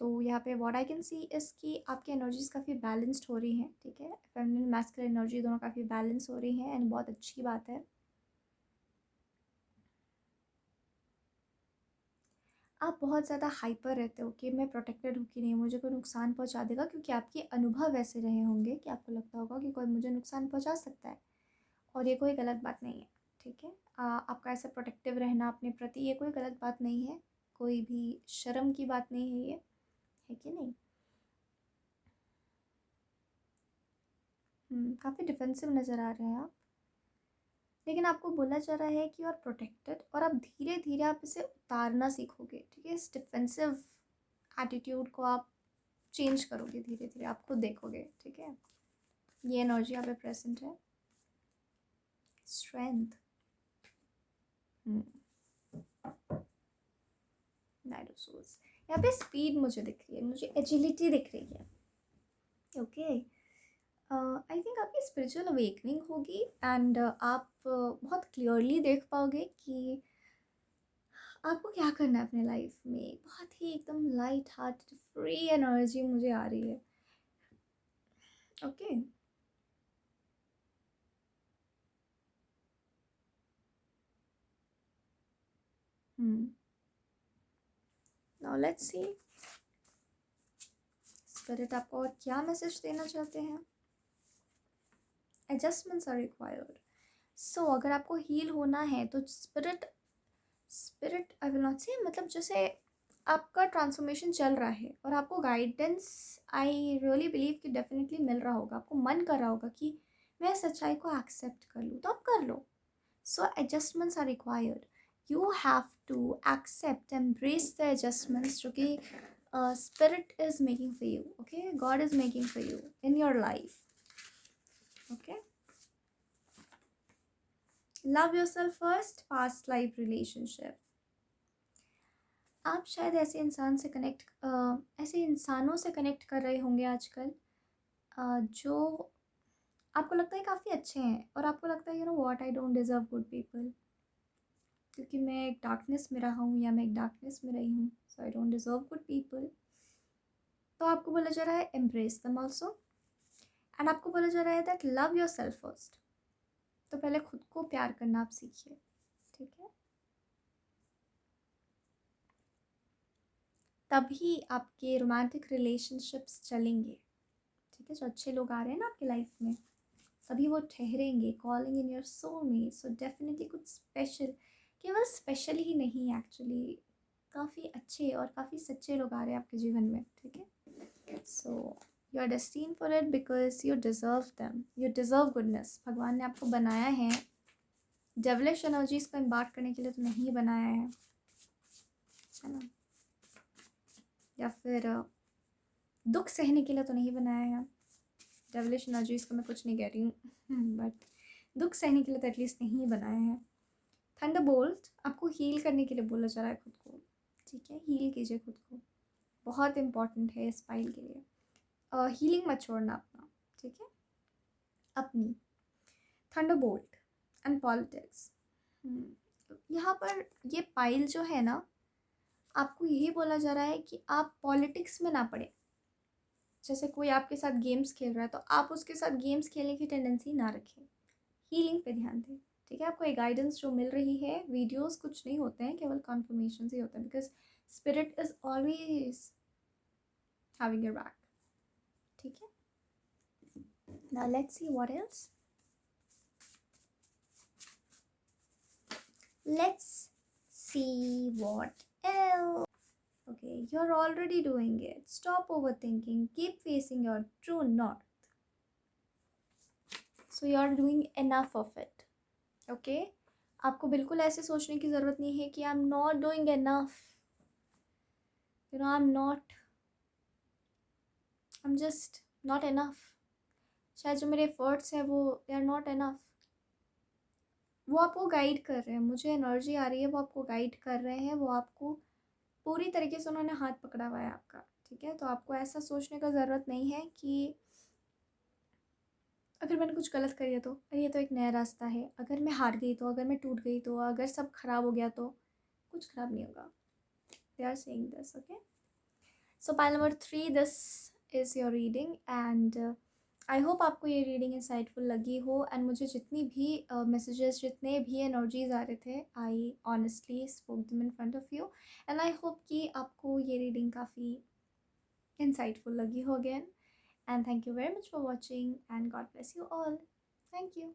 तो यहाँ पे what I can see इस कि आपकी एनर्जीज काफ़ी बैलेंस्ड हो रही हैं, ठीक है? फेमिनिन मैस्कुलिन एनर्जी दोनों काफ़ी बैलेंस हो रही हैं, एंड बहुत अच्छी बात है। आप बहुत ज़्यादा हाइपर रहते हो कि मैं प्रोटेक्टेड हूँ कि नहीं, मुझे कोई नुकसान पहुँचा देगा, क्योंकि आपके अनुभव ऐसे रहे होंगे कि आपको लगता होगा कि कोई मुझे नुकसान पहुँचा सकता है, और ये कोई गलत बात नहीं है, ठीक है? आपका ऐसा प्रोटेक्टिव रहना अपने प्रति, ये कोई गलत बात नहीं है, कोई भी शर्म की बात नहीं है, ये है कि नहीं? काफ़ी डिफेंसिव नज़र आ रहे हैं आप, लेकिन आपको बोला जा रहा है कि यू आर प्रोटेक्टेड, और आप धीरे धीरे आप इसे उतारना सीखोगे, ठीक है? इस डिफेंसिव एटीट्यूड को आप चेंज करोगे धीरे धीरे, आप खुद देखोगे, ठीक है? ये एनर्जी यहाँ पे प्रेजेंट है। स्ट्रेंथ, नाइट ऑफ सोल्स, यहाँ पे स्पीड मुझे दिख रही है, मुझे एजिलिटी दिख रही है, ओके? आई थिंक आपकी स्पिरिचुअल अवेकनिंग होगी, एंड आप बहुत क्लियरली देख पाओगे कि आपको क्या करना है अपने लाइफ में। बहुत ही एकदम लाइट हार्ट फ्री एनर्जी मुझे आ रही है, okay? Now let's C spirit आपको और क्या मैसेज देना चाहते हैं। Adjustments are required. सो अगर आपको हील होना है तो स्पिरिट आई विल नॉट से, मतलब जैसे आपका ट्रांसफॉर्मेशन चल रहा है और आपको गाइडेंस आई रियली बिलीव कि डेफिनेटली मिल रहा होगा, आपको मन कर रहा होगा कि मैं सच्चाई को एक्सेप्ट कर लूँ, तो आप कर लो। So adjustments are required, you have to accept embrace the adjustments जो कि spirit is making for you, okay? God is making for you in your life, okay? Love yourself first, past life relationship. आप शायद ऐसे इंसान से ऐसे इंसानों से कनेक्ट कर रहे होंगे आजकल, जो आपको लगता है काफ़ी अच्छे हैं, और आपको लगता है you know what, I don't deserve good people, क्योंकि मैं एक डार्कनेस में रहा हूँ या मैं एक डार्कनेस में रही हूँ, so I don't deserve good people. तो आपको बोला जा रहा है एम्ब्रेस देम ऑल्सो, एंड आपको बोला जा रहा है that love your self first. तो पहले खुद को प्यार करना आप सीखिए, ठीक है? तभी आपके रोमांटिक रिलेशनशिप्स चलेंगे, ठीक है? जो अच्छे लोग आ रहे हैं ना आपकी लाइफ में, तभी वो ठहरेंगे, calling in your soulmate. So definitely कुछ स्पेशल, केवल स्पेशल ही नहीं, एक्चुअली काफ़ी अच्छे और काफ़ी सच्चे लोग आ रहे हैं आपके जीवन में, ठीक है? So you are destined for it because you deserve them, you deserve goodness. भगवान ने आपको बनाया है डेवलिश एनर्जीज को इम्बार्ट करने के लिए तो नहीं बनाया है ना? या फिर दुख सहने के लिए तो नहीं बनाया है। डेवलिश एनर्जीज को मैं कुछ नहीं कह रही हूँ, बट दुख सहने के लिए तो एटलीस्ट नहीं बनाया है। थंडरबोल्ट आपको हील करने के लिए बोला जा रहा है खुद को, ठीक है? हील कीजिए खुद को, बहुत इंपॉर्टेंट है इस पाइल के लिए। हीलिंग मत छोड़ना अपना, ठीक है? अपनी। थंडरबोल्ट एंड पॉलिटिक्स, यहाँ पर ये पाइल जो है ना, आपको यही बोला जा रहा है कि आप पॉलिटिक्स में ना पड़े, जैसे कोई आपके साथ गेम्स खेल रहा है तो आप उसके साथ गेम्स खेलने की टेंडेंसी ना रखें, हीलिंग पे ध्यान दें। ठीक है, आपको एक गाइडेंस जो मिल रही है, वीडियोस कुछ नहीं होते हैं, केवल कन्फर्मेशन ही होते हैं, because spirit is always having your back. ठीक है, now let's see what else. Let's see what else. Okay, you're already doing it. Stop overthinking. Keep facing your true north. So you're doing enough of it. Okay? आपको बिल्कुल ऐसे सोचने की ज़रूरत नहीं है कि I'm not doing enough. You know, I'm just not enough. शायद जो मेरे एफर्ट्स हैं वो they are not enough. वो आपको गाइड कर रहे हैं, मुझे एनर्जी आ रही है, वो आपको गाइड कर रहे हैं, वो आपको पूरी तरीके से उन्होंने हाथ पकड़ा हुआ है आपका। ठीक है, तो आपको ऐसा सोचने का ज़रूरत नहीं है कि अगर मैंने कुछ गलत कर दिया तो अरे ये तो एक नया रास्ता है, अगर मैं हार गई तो, अगर मैं टूट गई तो, अगर सब खराब हो गया तो। कुछ खराब नहीं होगा। They are saying this. Okay, so pile number 3, this is your reading and I hope आपको ये रीडिंग इंसाइटफुल लगी हो। एंड मुझे जितनी भी मैसेजेस जितने भी एनर्जीज आ रहे थे, I honestly spoke them in front of you and I hope कि आपको ये रीडिंग काफ़ी इंसाइटफुल लगी हो again. And thank you very much for watching and God bless you all. Thank you.